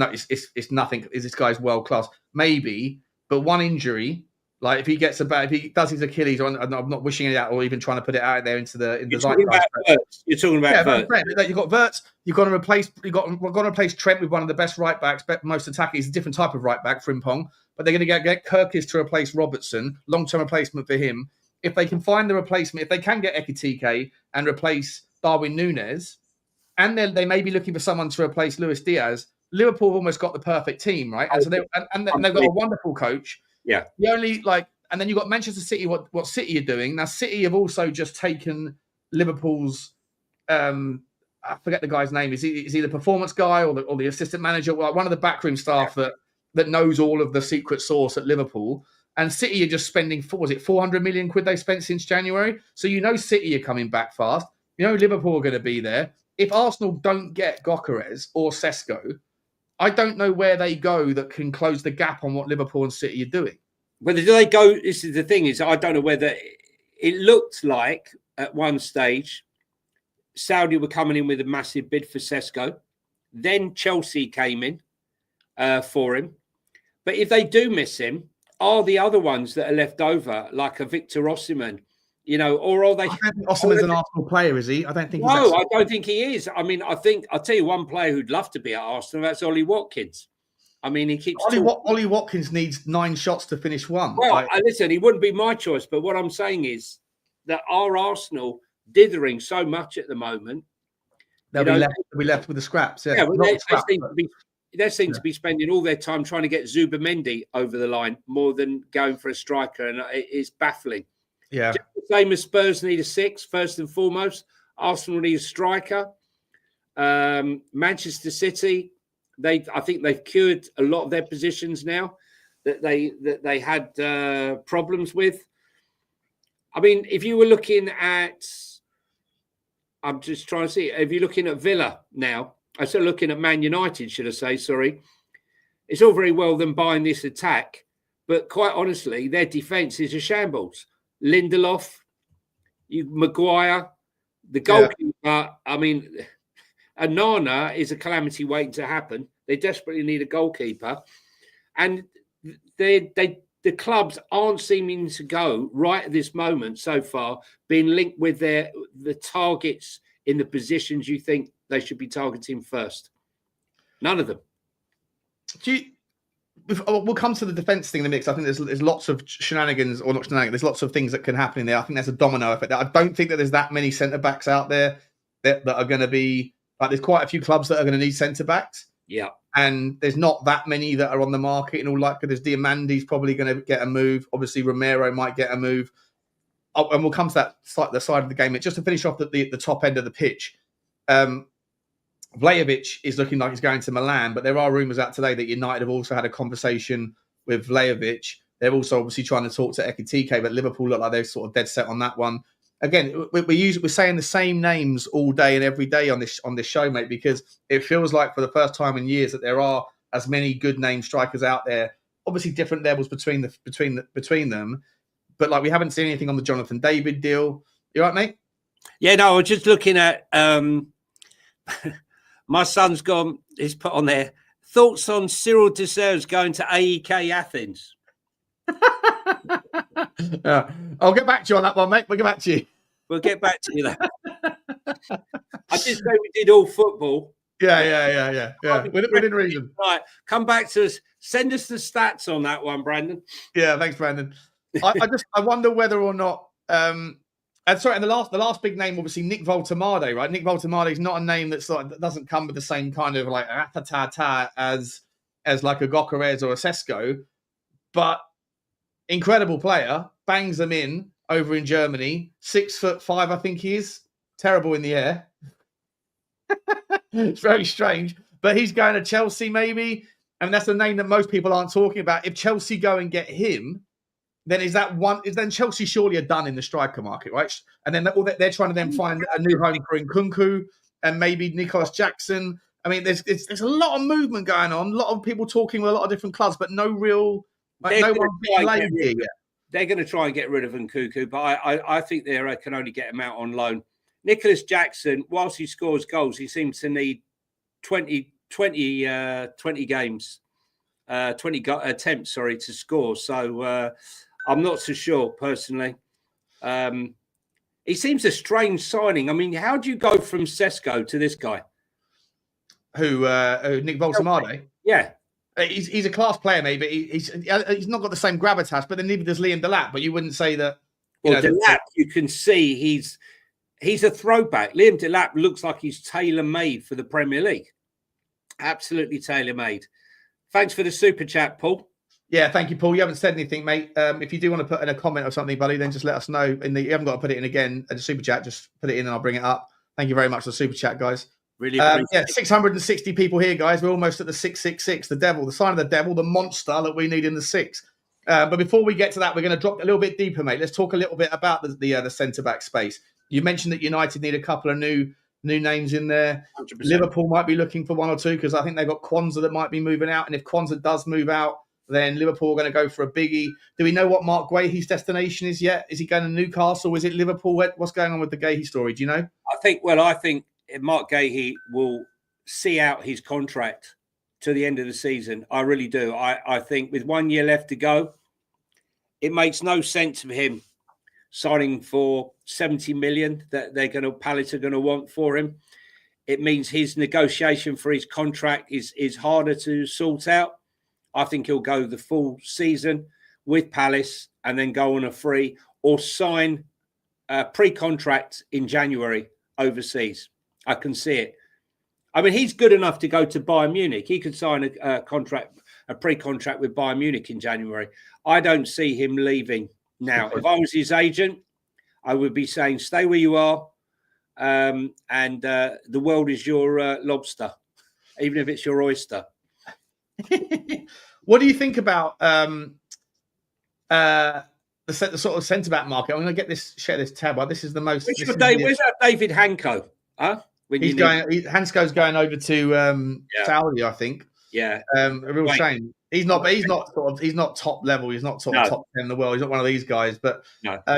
S1: nothing. Is this guy's world class? Maybe, but one injury, like if he does his Achilles, or I'm not wishing it out or even trying to put it out there into the
S2: You're talking about Wirtz.
S1: You've got Wirtz. You've got to replace Trent with one of the best right backs, most attacking. He's a different type of right back, Frimpong. But they're going to get Gyökeres to replace Robertson, long-term replacement for him. If they can find the replacement, if they can get Ekitike and replace Darwin Núñez, and then they may be looking for someone to replace Luis Diaz, Liverpool have almost got the perfect team, right? And so they've got a wonderful coach.
S2: Yeah.
S1: And then you've got Manchester City. What City are doing now? City have also just taken Liverpool's. I forget the guy's name. Is he the performance guy or the assistant manager? Well, one of the backroom staff that knows all of the secret sauce at Liverpool. And City are just spending, 400 million quid they spent since January? So City are coming back fast. Liverpool are going to be there. If Arsenal don't get Gyökeres or Sesko, I don't know where they go that can close the gap on what Liverpool and City are doing.
S2: Whether do they go, this is the thing, is I don't know whether it looked like at one stage Saudi were coming in with a massive bid for Sesko. Then Chelsea came in for him. But if they do miss him, are the other ones that are left over, like a Victor Osimhen, or are they?
S1: I don't think Osimhen's an Arsenal player, is he? I don't think.
S2: No, I don't think he is. I mean, I'll tell you one player who'd love to be at Arsenal. That's Ollie Watkins. I mean, he keeps.
S1: Ollie Watkins needs 9 shots to finish one.
S2: Well, listen, he wouldn't be my choice, but what I'm saying is that our Arsenal dithering so much at the moment.
S1: They'll be left with the scraps. Yeah,
S2: they seem to be spending all their time trying to get Zubimendi over the line more than going for a striker, and it's baffling.
S1: Yeah,
S2: just the same as Spurs need a 6 first and foremost. Arsenal need a striker. Manchester City, I think they've cured a lot of their positions now that they had problems with. I mean, if you were looking at, I'm just trying to see, if you're looking at Villa now, I said looking at Man United, should I say, sorry. It's all very well them buying this attack, but quite honestly, their defence is a shambles. Lindelof, Maguire, the goalkeeper, I mean, Anana is a calamity waiting to happen. They desperately need a goalkeeper. And the clubs aren't seeming to go right at this moment so far, being linked with the targets in the positions you think they should be targeting first. None of them.
S1: We'll come to the defence thing in the mix. I think there's lots of shenanigans, or not shenanigans, there's lots of things that can happen in there. I think there's a domino effect. I don't think that there's that many centre-backs out there that are going to be... Like, there's quite a few clubs that are going to need centre-backs.
S2: Yeah.
S1: And there's not that many that are on the market in all likelihood. There's Diamandi's probably going to get a move. Obviously, Romero might get a move. And we'll come to that the side of the game. Just to finish off the top end of the pitch, Vlahovic is looking like he's going to Milan, but there are rumours out today that United have also had a conversation with Vlahovic. They're also obviously trying to talk to Ekitike, but Liverpool look like they're sort of dead set on that one. Again, we're saying the same names all day and every day on this show, mate, because it feels like for the first time in years that there are as many good name strikers out there obviously different levels between them. But like we haven't seen anything on the Jonathan David deal. You right, mate?
S2: Yeah, no, I was just looking at my son's gone. He's put on there thoughts on Cyril Deserves going to AEK Athens.
S1: I'll get back to you on that one, mate. We'll get back to you.
S2: We'll get back to you there. I just say we did all football.
S1: Yeah. Within reason.
S2: Right, come back to us. Send us the stats on that one, Brandon.
S1: Yeah, thanks, Brandon. I wonder whether or not. And the last big name, obviously Nick Woltermade, right? Nick Woltermade is not a name that doesn't come with the same kind of like ratatata as like a Gyökeres or a Sesko, but incredible player, bangs them in over in Germany. 6'5", I think he is. Terrible in the air. It's very strange, but he's going to Chelsea, maybe. And that's the name that most people aren't talking about. If Chelsea go and get him, then then Chelsea surely are done in the striker market, right? And then they're trying to then find a new home for Nkunku and maybe Nicholas Jackson. I mean, there's a lot of movement going on, a lot of people talking with a lot of different clubs, but no real, no one played here yet.
S2: They're going to try and get rid of Nkunku, but I think they can only get him out on loan. Nicholas Jackson, whilst he scores goals, he seems to need 20 games, 20 attempts, to score. So I'm not so sure personally. He seems a strange signing. I mean, how do you go from Sesko to this guy?
S1: Who Nick Woltermade?
S2: Yeah.
S1: He's a class player, maybe, but he's not got the same gravitas, but then neither does Liam Delap. But you wouldn't say that.
S2: Delap, you can see he's a throwback. Liam Delap looks like he's tailor-made for the Premier League. Absolutely tailor-made. Thanks for the super chat, Paul.
S1: Yeah, thank you, Paul. You haven't said anything, mate. If you do want to put in a comment or something, buddy, then just let us know. You haven't got to put it in again at the super chat. Just put it in and I'll bring it up. Thank you very much for the super chat, guys.
S2: Really appreciate it.
S1: 660 people here, guys. We're almost at the 666, the devil, the sign of the devil, the monster that we need in the six. But before we get to that, we're going to drop a little bit deeper, mate. Let's talk a little bit about the centre-back space. You mentioned that United need a couple of new names in there.
S2: 100%.
S1: Liverpool might be looking for one or two because I think they've got Kwanzaa that might be moving out. And if Kwanzaa does move out, then Liverpool are going to go for a biggie. Do we know what Mark Guehi's destination is yet? Is he going to Newcastle? Is it Liverpool? What's going on with the Guehi story? Do you know?
S2: I think Mark Guehi will see out his contract to the end of the season. I really do. I think with 1 year left to go, it makes no sense for him signing for 70 million that Palace are going to want for him. It means his negotiation for his contract is harder to sort out. I think he'll go the full season with Palace and then go on a free or sign a pre-contract in January overseas. I can see it. I mean, he's good enough to go to Bayern Munich. He could sign a pre-contract with Bayern Munich in January. I don't see him leaving now. If I was his agent, I would be saying, stay where you are. And the world is your lobster, even if it's your oyster.
S1: What do you think about the sort of centre-back market? I'm going to share this tab. This is the most.
S2: Where's that David Hanko? Huh?
S1: Hansko's going over to Saudi, I think.
S2: Yeah,
S1: a real shame. He's not top level. He's not top 10 in the world. He's not one of these guys. But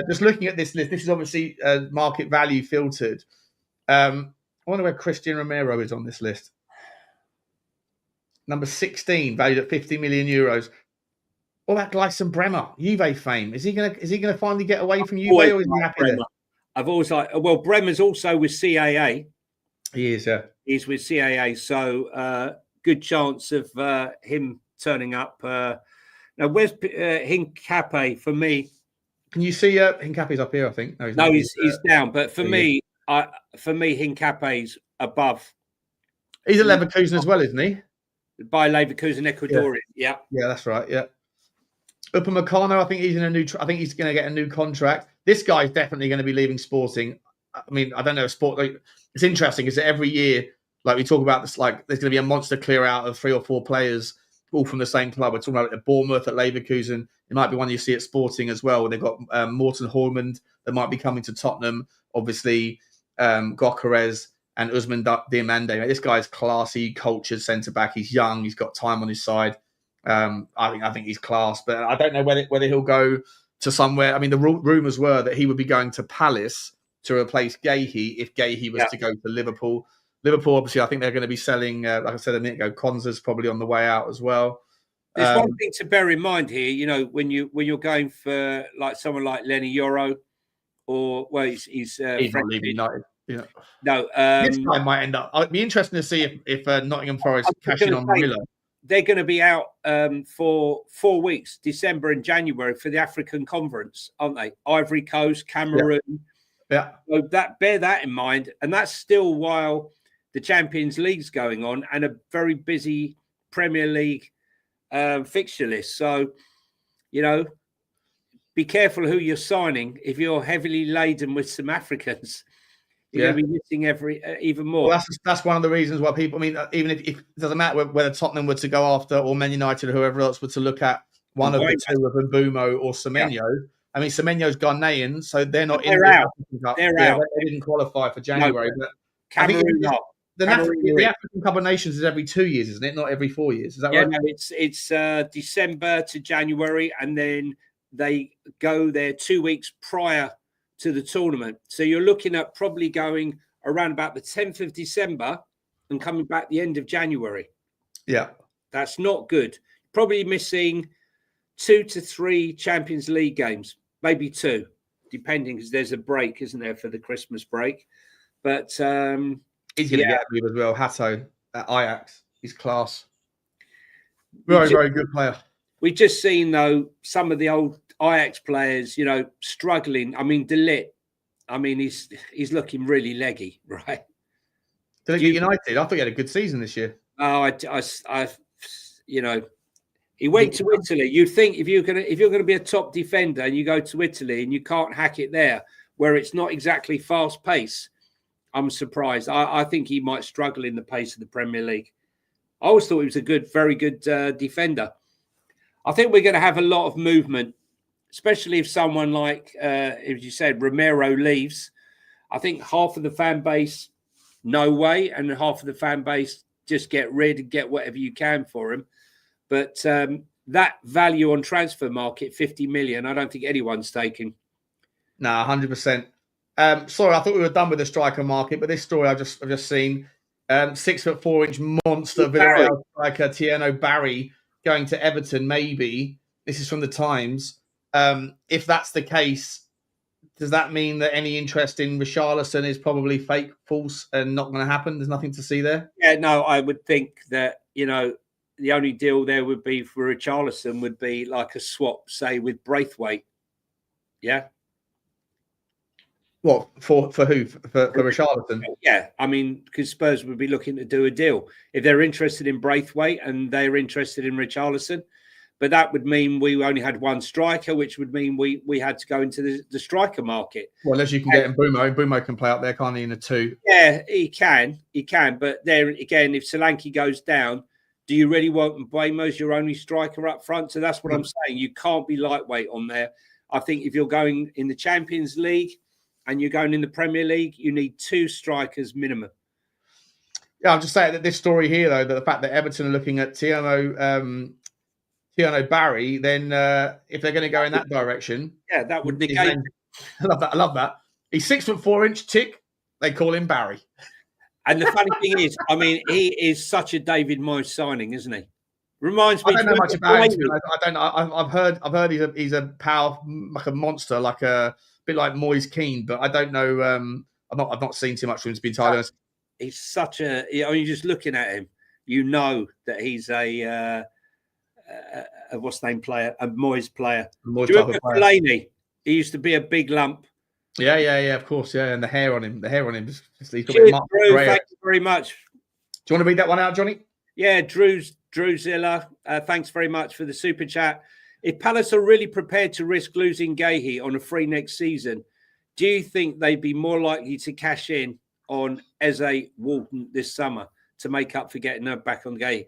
S1: just looking at this list, this is obviously market value filtered. I wonder where Christian Romero is on this list. Number 16, valued at 50 million euros. What about Gleison Bremer, Juve fame? Is he gonna finally get away from Juve, or is he happy there?
S2: I've always Bremer's also with CAA.
S1: He is, yeah.
S2: He's with CAA, so good chance of him turning up. Now, where's Hincapié for me?
S1: Can you see Hincapié's up here? I think
S2: he's down. But for me, Hincapié's above.
S1: He's at Leverkusen as well, isn't he?
S2: By Leverkusen, Ecuadorian. Yeah,
S1: that's right. Yeah. Upamecano, I think he's I think he's going to get a new contract. This guy's definitely going to be leaving Sporting. I mean, I don't know if it's interesting because every year, like we talk about this, like there's going to be a monster clear out of 3 or 4 players, all from the same club. We're talking about at Bournemouth, at Leverkusen. It might be one you see at Sporting as well. They've got Morten Højlund that might be coming to Tottenham. Obviously, Gyökeres and Ousmane Diomande. This guy's classy, cultured centre back. He's young. He's got time on his side. I think he's class, but I don't know whether he'll go to somewhere. I mean, the rumours were that he would be going to Palace to replace Gahey if Gahey was to go to Liverpool. Liverpool, obviously, I think they're going to be selling, like I said a minute ago, Konza's probably on the way out as well.
S2: There's one thing to bear in mind here, you know, when you're going for like someone like Lenny Yoro, or he's
S1: not leaving United. Yeah.
S2: No,
S1: this guy might end up. It'd be interesting to see if Nottingham Forest cash in on Miller.
S2: They're going to be out for 4 weeks, December and January, for the African Conference, aren't they? Ivory Coast, Cameroon.
S1: Yeah.
S2: So bear that in mind, and that's still while the Champions League's going on and a very busy Premier League fixture list. So, you know, be careful who you're signing. If you're heavily laden with some Africans, you're going to be missing even more.
S1: Well, that's one of the reasons why people. I mean, even if it doesn't matter whether Tottenham were to go after, or Man United, or whoever else were to look at one of the two of Mbeumo or Semenyo. Yeah. I mean, Semenyo's Ghanaian, so they're not in.
S2: They're out. They're out.
S1: They didn't qualify for January, but
S2: Cameroon
S1: not. The African Cup of Nations is every 2 years, isn't it? Not every 4 years. Is that right?
S2: No, it's December to January, and then they go there 2 weeks prior to the tournament. So you're looking at probably going around about the 10th of December and coming back the end of January.
S1: Yeah.
S2: That's not good. Probably missing 2 to 3 Champions League games, maybe 2, depending, because there's a break, isn't there, for the Christmas break. But
S1: he's going to get a move as well. Hato at Ajax. He's class. Very good player.
S2: We've just seen, though, some of the old Ajax players, you know, struggling. I mean, De Ligt, he's looking really leggy, right?
S1: De Ligt United? I thought he had a good season this year.
S2: Oh, I you know, he went to Italy. You think if you're gonna be a top defender and you go to Italy and you can't hack it there, where it's not exactly fast pace, I'm surprised. I think he might struggle in the pace of the Premier League. I always thought he was a very good defender. I think we're going to have a lot of movement, especially if someone like, as you said, Romero leaves. I think half of the fan base, no way, and half of the fan base just get rid and get whatever you can for him. But that value on transfer market, 50 million, I don't think anyone's taking.
S1: No, 100%. Sorry, I thought we were done with the striker market, but this story I've just seen, 6'4" monster Villarreal striker Tierno Barry going to Everton. Maybe this is from the Times. If that's the case, does that mean that any interest in Richarlison is probably fake, false, and not going to happen? There's nothing to see there.
S2: Yeah, no, I would think that, you know, the only deal there would be for Richarlison would be like a swap, say, with Braithwaite. Yeah.
S1: What, for who? For Richarlison?
S2: Yeah, I mean, because Spurs would be looking to do a deal if they're interested in Braithwaite and they're interested in Richarlison. But that would mean we only had one striker, which would mean we had to go into the striker market.
S1: Well, unless you can get Mbeumo. Mbeumo can play up there, can't he, in a 2?
S2: Yeah, he can. But there again, if Solanke goes down, do you really want Mbeumo as your only striker up front? So that's what I'm saying. You can't be lightweight on there. I think if you're going in the Champions League and you're going in the Premier League, you need 2 strikers minimum.
S1: Yeah, I'm just saying that this story here, though, that the fact that Everton are looking at Tierno Barry, then if they're going to go in that direction,
S2: yeah, that would negate.
S1: I love that. He's 6'4" tick. They call him Barry.
S2: And the funny thing is, I mean, he is such a David Moyes signing, isn't he? Reminds me.
S1: I don't know much about him. I don't know. I've heard he's a power, like a monster, like a bit like Moyes Keane, but I don't know. I've not seen too much from him, to be entirely honest.
S2: He's such a. I mean, just looking at him, you know that he's a what's the name player, a Moyes player. Do you remember Fellaini? He used to be a big lump.
S1: Yeah, of course, yeah. And the hair on him, he's
S2: Cheers, Drew, thank you very much.
S1: Do you want to read that one out, Johnny?
S2: Yeah, Drewzilla, thanks very much for the super chat. If Palace are really prepared to risk losing Gahey on a free next season, do you think they'd be more likely to cash in on Eze Walton this summer to make up for getting her back on Gahey?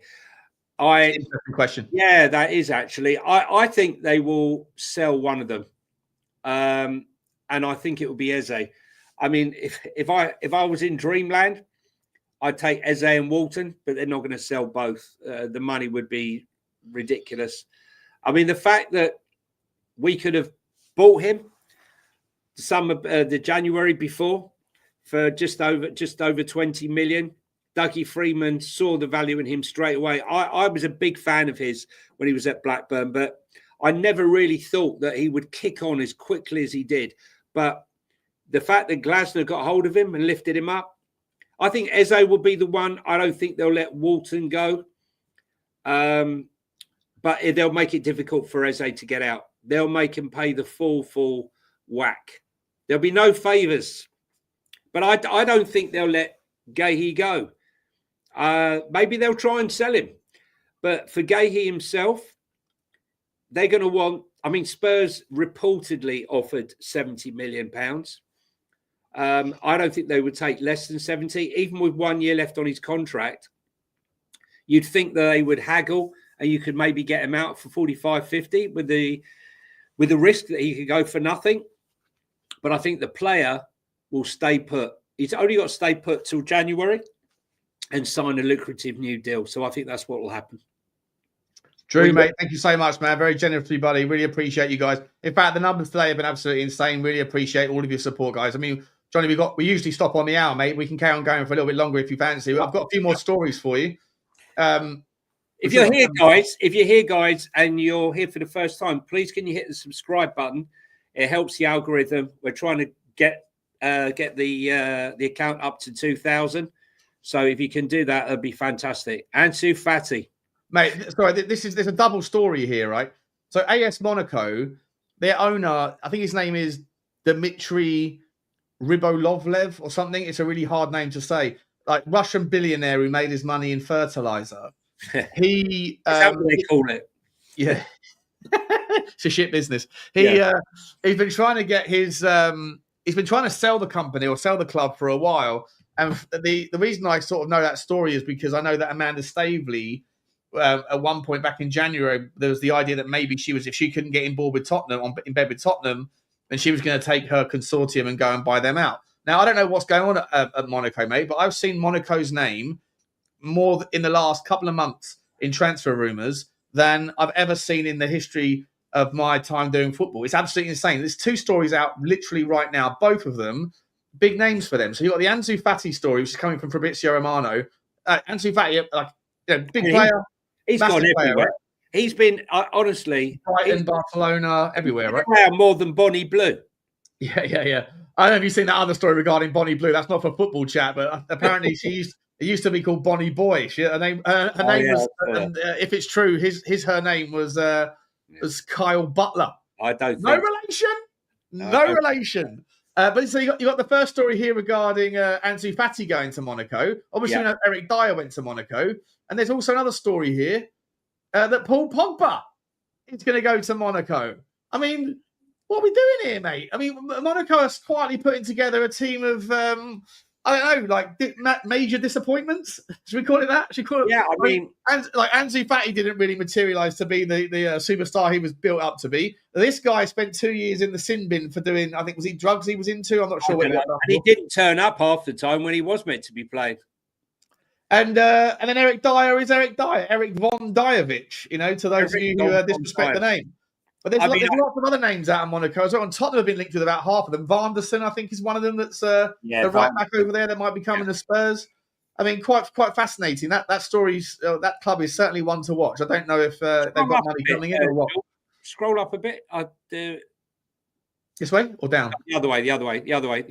S1: Interesting question.
S2: Yeah, that is actually. I think they will sell one of them. And I think it will be Eze. I mean, if I was in Dreamland, I'd take Eze and Walton, but they're not going to sell both. The money would be ridiculous. I mean, the fact that we could have bought him the January before for just over 20 million. Dougie Freeman saw the value in him straight away. I was a big fan of his when he was at Blackburn, but I never really thought that he would kick on as quickly as he did. But the fact that Glasner got hold of him and lifted him up, I think Eze will be the one. I don't think they'll let Walton go. But they'll make it difficult for Eze to get out. They'll make him pay the full whack. There'll be no favours. But I don't think they'll let Gahey go. Maybe they'll try and sell him. But for Gahey himself, they're going to want... I mean, Spurs reportedly offered £70 million. I don't think they would take less than 70. Even with 1 year left on his contract, you'd think that they would haggle and you could maybe get him out for 45, 50 with the risk that he could go for nothing. But I think the player will stay put. He's only got to stay put till January and sign a lucrative new deal. So I think that's what will happen.
S1: Drew, mate, thank you so much, man. Very generous to you, buddy. Really appreciate you guys. In fact, the numbers today have been absolutely insane. Really appreciate all of your support, guys. I mean, Johnny, we usually stop on the hour, mate. We can carry on going for a little bit longer if you fancy. I've got a few more stories for you.
S2: If you're here, guys, and you're here for the first time, please can you hit the subscribe button? It helps the algorithm. We're trying to get the account up to 2,000. So if you can do that, that'd be fantastic. Ansu Fati.
S1: Mate, sorry, there's a double story here, right? So AS Monaco, their owner, I think his name is Dmitry Rybolovlev or something. It's a really hard name to say. Like Russian billionaire who made his money in fertilizer. Is
S2: that what they call it?
S1: Yeah. It's a shit business. He's been trying to get his he's been trying to sell the company or sell the club for a while. And the reason I sort of know that story is because I know that Amanda Staveley, at one point back in January, there was the idea that maybe if she couldn't get in bed with Tottenham, then she was going to take her consortium and go and buy them out. Now, I don't know what's going on at Monaco, mate, but I've seen Monaco's name more in the last couple of months in transfer rumours than I've ever seen in the history of my time doing football. It's absolutely insane. There's two stories out literally right now, both of them big names for them. So you've got the Ansu Fati story, which is coming from Fabrizio Romano. Ansu Fati, big player.
S2: He's gone everywhere. Right? He's been, honestly...
S1: Brighton, Barcelona, everywhere, right?
S2: More than Bonnie Blue.
S1: Yeah. I don't know if you've seen that other story regarding Bonnie Blue. That's not for football chat, but apparently it used to be called Bonnie Boy. Her name was, if it's true, her name was Kyle Butler.
S2: I don't
S1: No relation. No relation. But so you got the first story here regarding Ansu Fati going to Monaco. Obviously, you know, Eric Dyer went to Monaco. And there's also another story here that Paul Pogba is going to go to Monaco. I mean, what are we doing here, mate? I mean, Monaco is quietly putting together a team of, I don't know, like major disappointments. Should we call it that?
S2: Yeah, I mean,
S1: Ansu Fati didn't really materialise to be the superstar he was built up to be. This guy spent 2 years in the sin bin for doing, I think, was he drugs he was into? I'm not sure.
S2: And he didn't turn up half the time when he was meant to be played.
S1: And then Eric Dyer is Eric Dyer, Eric Von Dyerovich, you know, to those of you who disrespect the name. But there's lots of other names out in Monaco as well. And Tottenham have been linked with about half of them. Vanderson, I think, is one of them that's the right back over there that might be coming to Spurs. I mean, quite fascinating. That story's that club is certainly one to watch. I don't know if they've got money coming in or what.
S2: Scroll up a bit.
S1: This way or down?
S2: The other way.
S1: Where do you want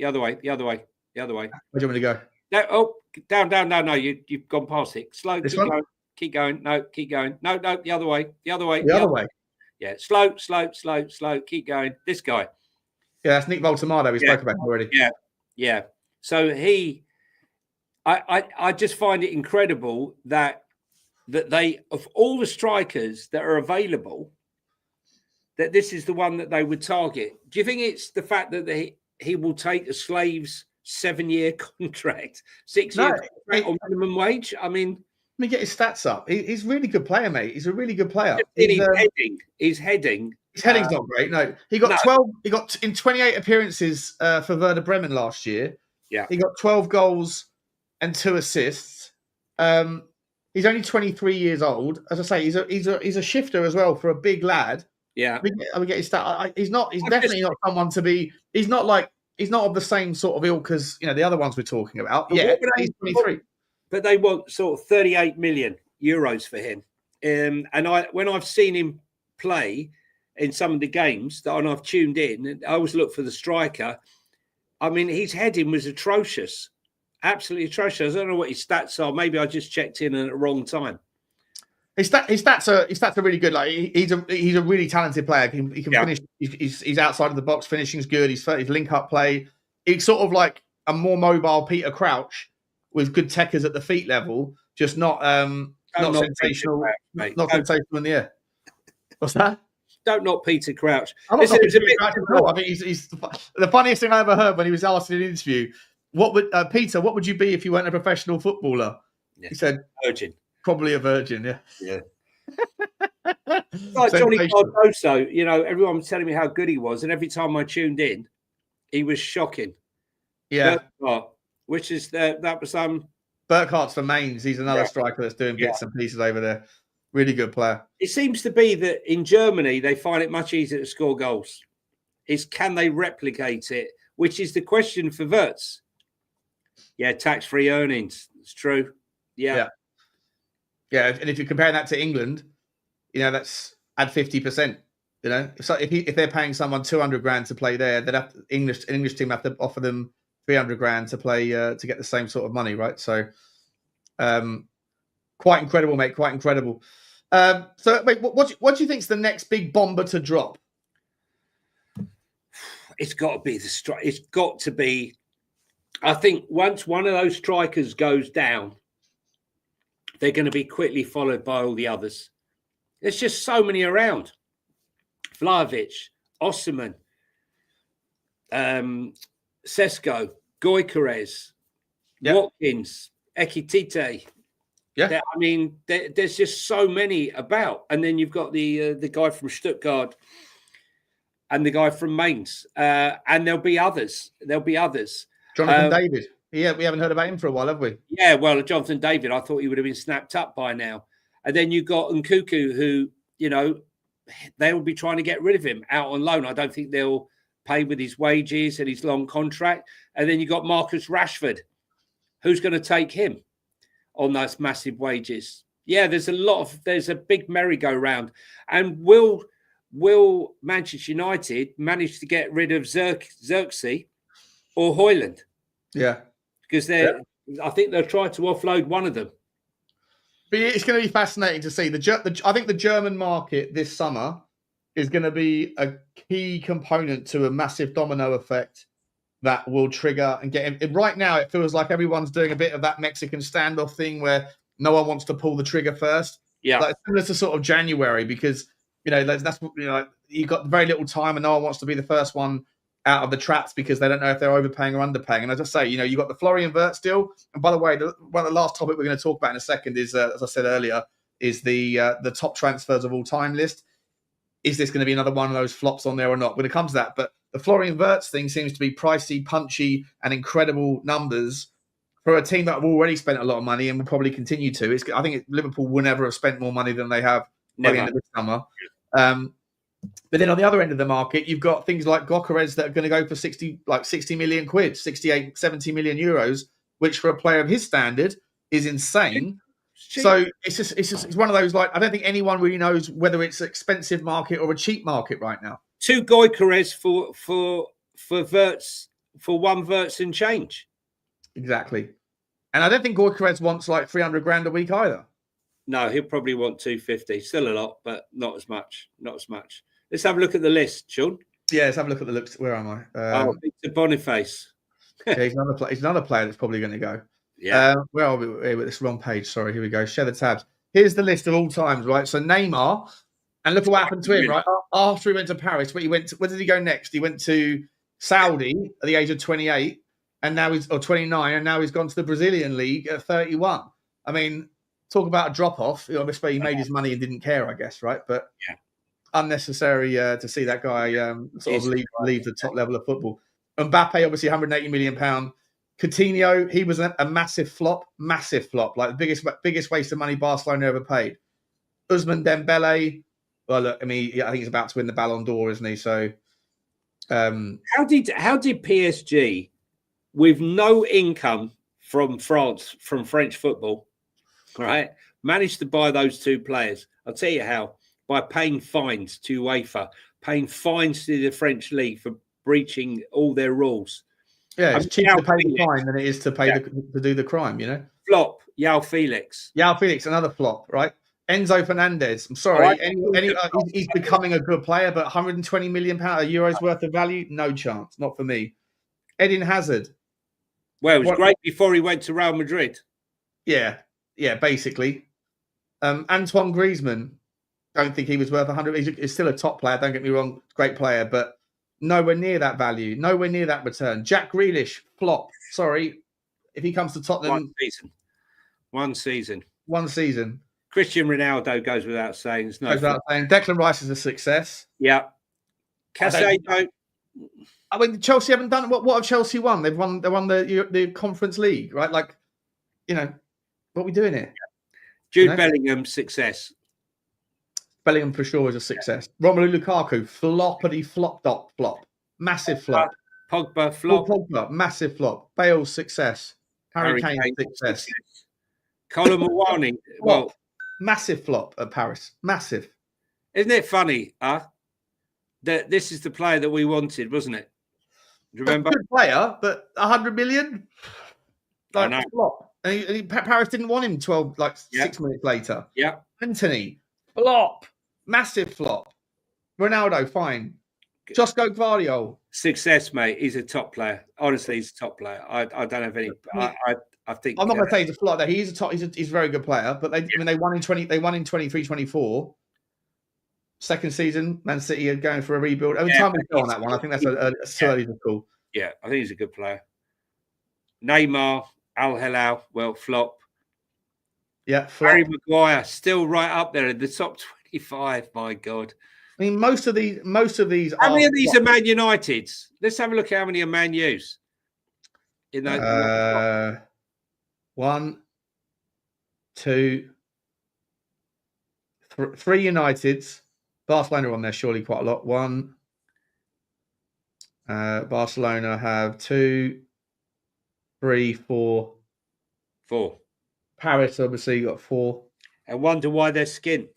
S1: me to go?
S2: No, down. No, you've gone past it. Slow. Keep going. No, keep going. No, the other way. The other way. Yeah, slow. Keep going. This guy.
S1: Yeah, that's Nick Woltermade. We spoke about already.
S2: Yeah. So I just find it incredible that they, of all the strikers that are available, that this is the one that they would target. Do you think it's the fact that he will take a slave's 7-year contract, 6-year contract on minimum wage? I mean,
S1: let me get his stats up. He's a really good player, mate. He's a really good player.
S2: His heading's
S1: not great. No, he got 12. He got in 28 appearances for Werder Bremen last year.
S2: Yeah,
S1: he got 12 goals and 2 assists. He's only 23 years old. As I say, he's a shifter as well for a big lad.
S2: Yeah,
S1: we get his stat. He's not. He's
S2: I
S1: definitely not someone to be. He's not of the same sort of ilk as the other ones we're talking about. Yeah, he's 23.
S2: But they want sort of 38 million euros for him. And when I've seen him play in some of the games and I've tuned in, I always look for the striker. I mean, his heading was atrocious, absolutely atrocious. I don't know what his stats are. Maybe I just checked in at the wrong time.
S1: His stats are really good. Like he's a really talented player. He can finish. He's outside of the box. Finishing's good. His link up play. He's sort of like a more mobile Peter Crouch with good techers at the feet level. Just not sensational. Not sensational in the air. What's that?
S2: Don't knock Peter Crouch.
S1: I think he's the funniest thing I ever heard when he was asked in an interview. What would Peter? What would you be if you weren't a professional footballer? Yeah. He said,
S2: virgin.
S1: Probably a virgin. Yeah.
S2: Yeah. Like Johnny Cardoso, everyone was telling me how good he was, and every time I tuned in, he was shocking.
S1: Yeah.
S2: Which is that was
S1: Burkhart's for Mainz. He's another striker that's doing bits and pieces over there. Really good player.
S2: It seems to be that in Germany, they find it much easier to score goals. Can they replicate it? Which is the question for Wirtz. Yeah, tax-free earnings. It's true. Yeah.
S1: And if you're comparing that to England, that's add 50%. If they're paying someone 200 grand to play there, an English team have to offer them 300 grand to play to get the same sort of money, right? So, quite incredible, mate. Quite incredible. So, wait, what do you think's the next big bomber to drop?
S2: It's got to be the strike. It's got to be. I think once one of those strikers goes down, they're going to be quickly followed by all the others. There's just so many around. Vlahovic, Osimhen, Sesko, Gyökeres, Watkins, Ekitike.
S1: Yeah,
S2: I mean, there's just so many about, and then you've got the guy from Stuttgart and the guy from Mainz, and there'll be others.
S1: Jonathan David. Yeah, we haven't heard about him for a while, have we?
S2: Yeah, well, Jonathan David, I thought he would have been snapped up by now. And then you've got Nkunku, who, they will be trying to get rid of him out on loan. I don't think they'll pay with his wages and his long contract. And then you've got Marcus Rashford. Who's going to take him on those massive wages? Yeah, there's a big merry-go-round. And will Manchester United manage to get rid of Xerxes or Højlund?
S1: Yeah.
S2: Because I think they'll try to offload one of them.
S1: But it's going to be fascinating to see. I think the German market this summer is going to be a key component to a massive domino effect that will trigger and get him. Right now, it feels like everyone's doing a bit of that Mexican standoff thing where no one wants to pull the trigger first.
S2: Yeah,
S1: like similar to sort of January, because you've got very little time and no one wants to be the first one out of the traps because they don't know if they're overpaying or underpaying. And as I say, you've got the Florian Wirtz deal. And by the way, one of the last topic we're going to talk about in a second is, as I said earlier, is the top transfers of all time list. Is this going to be another one of those flops on there or not? When it comes to that, but the Florian Wirtz thing seems to be pricey, punchy, and incredible numbers for a team that have already spent a lot of money and will probably continue to. I think Liverpool will never have spent more money than they have by the end of this summer. But then on the other end of the market, you've got things like Gyökeres that are going to go for 60 million quid, 68, 70 million euros, which for a player of his standard is insane. So it's one of those, I don't think anyone really knows whether it's an expensive market or a cheap market right now.
S2: 2 Gyökeres for Wirtz, for 1 Wirtz and change. Exactly.
S1: And I don't think Gyökeres wants 300 grand a week either.
S2: No, he'll probably want 250. Still a lot, but not as much. Let's have a look at the list, Sean.
S1: Yeah, let's have a look at the looks. Where am I?
S2: Victor Boniface.
S1: Yeah, he's another player that's probably going to go.
S2: Yeah.
S1: Where are we? With this wrong page. Sorry, here we go. Share the tabs. Here's the list of all times, right? So Neymar, and look what happened to him, right? After he went to Paris, where did he go next? He went to Saudi at the age of 28, and now 29, and now he's gone to the Brazilian league at 31. I mean, talk about a drop-off. Obviously, he made his money and didn't care, I guess, right? But
S2: yeah,
S1: unnecessary to see that guy leave the top level of football. Mbappe, obviously, £180 million Coutinho, he was a massive flop, like the biggest waste of money Barcelona ever paid. Ousmane Dembele, well, look, I mean, I think he's about to win the Ballon d'Or, isn't he? So,
S2: how did PSG, with no income from France, from French football, right, manage to buy those two players? I'll tell you how: by paying fines to UEFA, paying fines to the French league for breaching all their rules.
S1: Yeah, it's cheaper to pay the fine than it is to pay to do the crime, you know?
S2: Flop, João Felix.
S1: João Felix, another flop, right? Enzo Fernandez. I'm sorry. He's becoming a good player, but 120 million euros worth of value? No chance. Not for me. Eden Hazard.
S2: Well, it was great before he went to Real Madrid.
S1: Yeah, basically. Antoine Griezmann. Don't think he was worth 100. He's still a top player. Don't get me wrong. Great player, but nowhere near that value. Nowhere near that return. Jack Grealish, flop. Sorry. If he comes to Tottenham.
S2: One season.
S1: Cristiano
S2: Ronaldo goes without saying.
S1: Declan Rice is a success.
S2: Yeah. Casado.
S1: I mean, Chelsea haven't done what have Chelsea won? They won the Conference League, right? Like, you know, what are we doing here?
S2: Jude Bellingham, success.
S1: Bellingham for sure is a success. Romelu Lukaku, flop. Massive flop.
S2: Pogba, flop.
S1: Pogba, massive flop. Bale, success. Harry Kane, success.
S2: Colin Mawani, well,
S1: massive flop at Paris. Massive.
S2: Isn't it funny, that this is the player that we wanted, wasn't it? Do you remember?
S1: Good player, but 100 million?
S2: Like, I know.
S1: Flop. And Paris didn't want him 6 minutes later.
S2: Yeah.
S1: Anthony, flop. Massive flop. Ronaldo, fine. Josko Gvardiol.
S2: Success, mate. He's a top player. Honestly, he's a top player. I don't have any. I think
S1: I'm not going to say he's a flop. Though he's a top. He's a very good player. But they won in 20. They won in 23-24. Second season, Man City are going for a rebuild. Time will go on that one. I think that's too early to call.
S2: Yeah, I think he's a good player. Neymar, Al Hilal, well, flop.
S1: Yeah, flop.
S2: Harry Maguire still right up there in the top 25. My God.
S1: I mean, most of these.
S2: How many of these are Man United's? Let's have a look at how many are Man U's. In that.
S1: 1, 2, 3 Uniteds. Barcelona on there surely quite a lot. 1. Barcelona have 2, 3, 4.
S2: 4.
S1: Paris obviously got 4.
S2: I wonder why they're skint.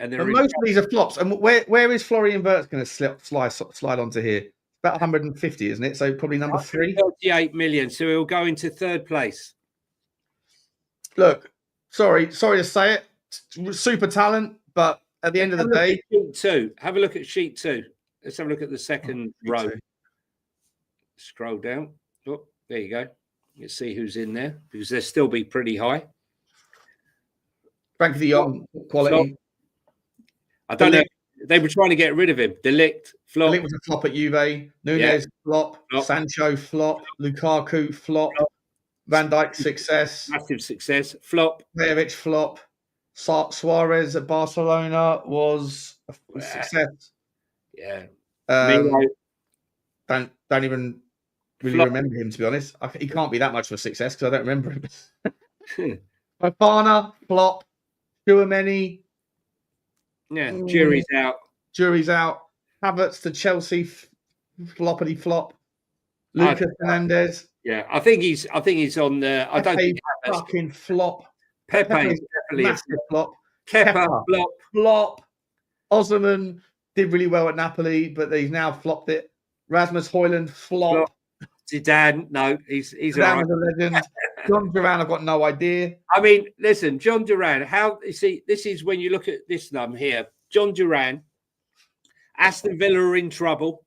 S1: And most of these are flops. And where is Florian Wirtz going to slide onto here? About 150, isn't it? So probably number 3.
S2: 38 million. So he'll go into 3rd place.
S1: Look, sorry to say it. Super talent, but at the end of the day,
S2: sheet 2. Have a look at sheet 2. Let's have a look at the second row. 2. Scroll down. Oh, there you go. You see who's in there because they'll still be pretty high.
S1: Frankie de Jong, quality.
S2: I don't know. They were trying to get rid of him. De Ligt, flop.
S1: De Ligt was a flop at Juve. Nunez, flop. Sancho, flop. Lukaku, flop. Van Dijk, success.
S2: Massive success. Flop.
S1: Pejovic, flop. Suarez at Barcelona was a success.
S2: Yeah.
S1: Don't even really remember him, to be honest. He can't be that much of a success because I don't remember him. Fofana, flop. Tchouaméni.
S2: Yeah, jury's out.
S1: Havertz to Chelsea, floppity flop. Lucas Hernandez.
S2: Yeah, I think he's on the. I don't think
S1: fucking flop.
S2: Pepe definitely
S1: massive flop.
S2: Kepa
S1: flop. Osman did really well at Napoli, but he's now flopped it. Rasmus Højlund, flop.
S2: Zidane, no, he's
S1: Zidane is a legend. John Duran, I've got no idea.
S2: I mean, listen, John Duran. How you see? This is when you look at this num here. John Duran, Aston Villa are in trouble,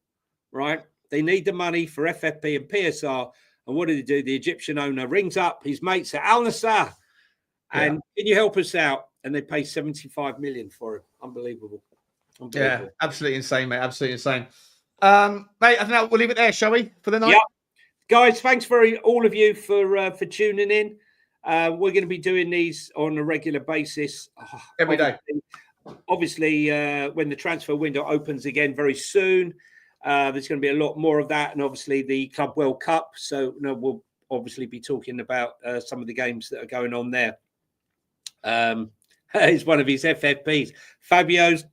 S2: right? They need the money for FFP and PSR. And what did he do? The Egyptian owner rings up his mates at Al Nassr, and can you help us out? And they pay 75 million for him. Unbelievable.
S1: Yeah, absolutely insane, mate. Absolutely insane. Mate, I think we'll leave it there, shall we, for the night?
S2: Yeah. Guys, thanks all of you for tuning in. We're going to be doing these on a regular basis.
S1: Every day.
S2: Obviously, when the transfer window opens again very soon, there's going to be a lot more of that. And obviously the Club World Cup. So we'll obviously be talking about some of the games that are going on there. It's one of his FFPs. Fabio's,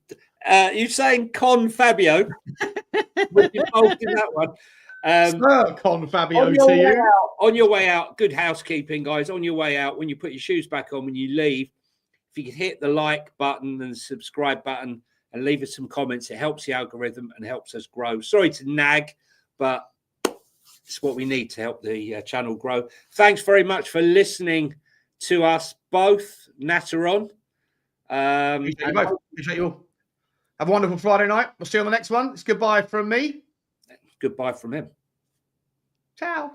S2: you saying Con Fabio? We're involved in that one.
S1: Sir Con Fabio to you.
S2: On your way out, good housekeeping, guys. On your way out, when you put your shoes back on, when you leave, if you could hit the like button and the subscribe button and leave us some comments, it helps the algorithm and helps us grow. Sorry to nag, but it's what we need to help the channel grow. Thanks very much for listening to us both, Nataron.
S1: Appreciate you both. Appreciate you all. Have a wonderful Friday night. We'll see you on the next one. It's goodbye from me.
S2: Goodbye from him.
S1: Ciao.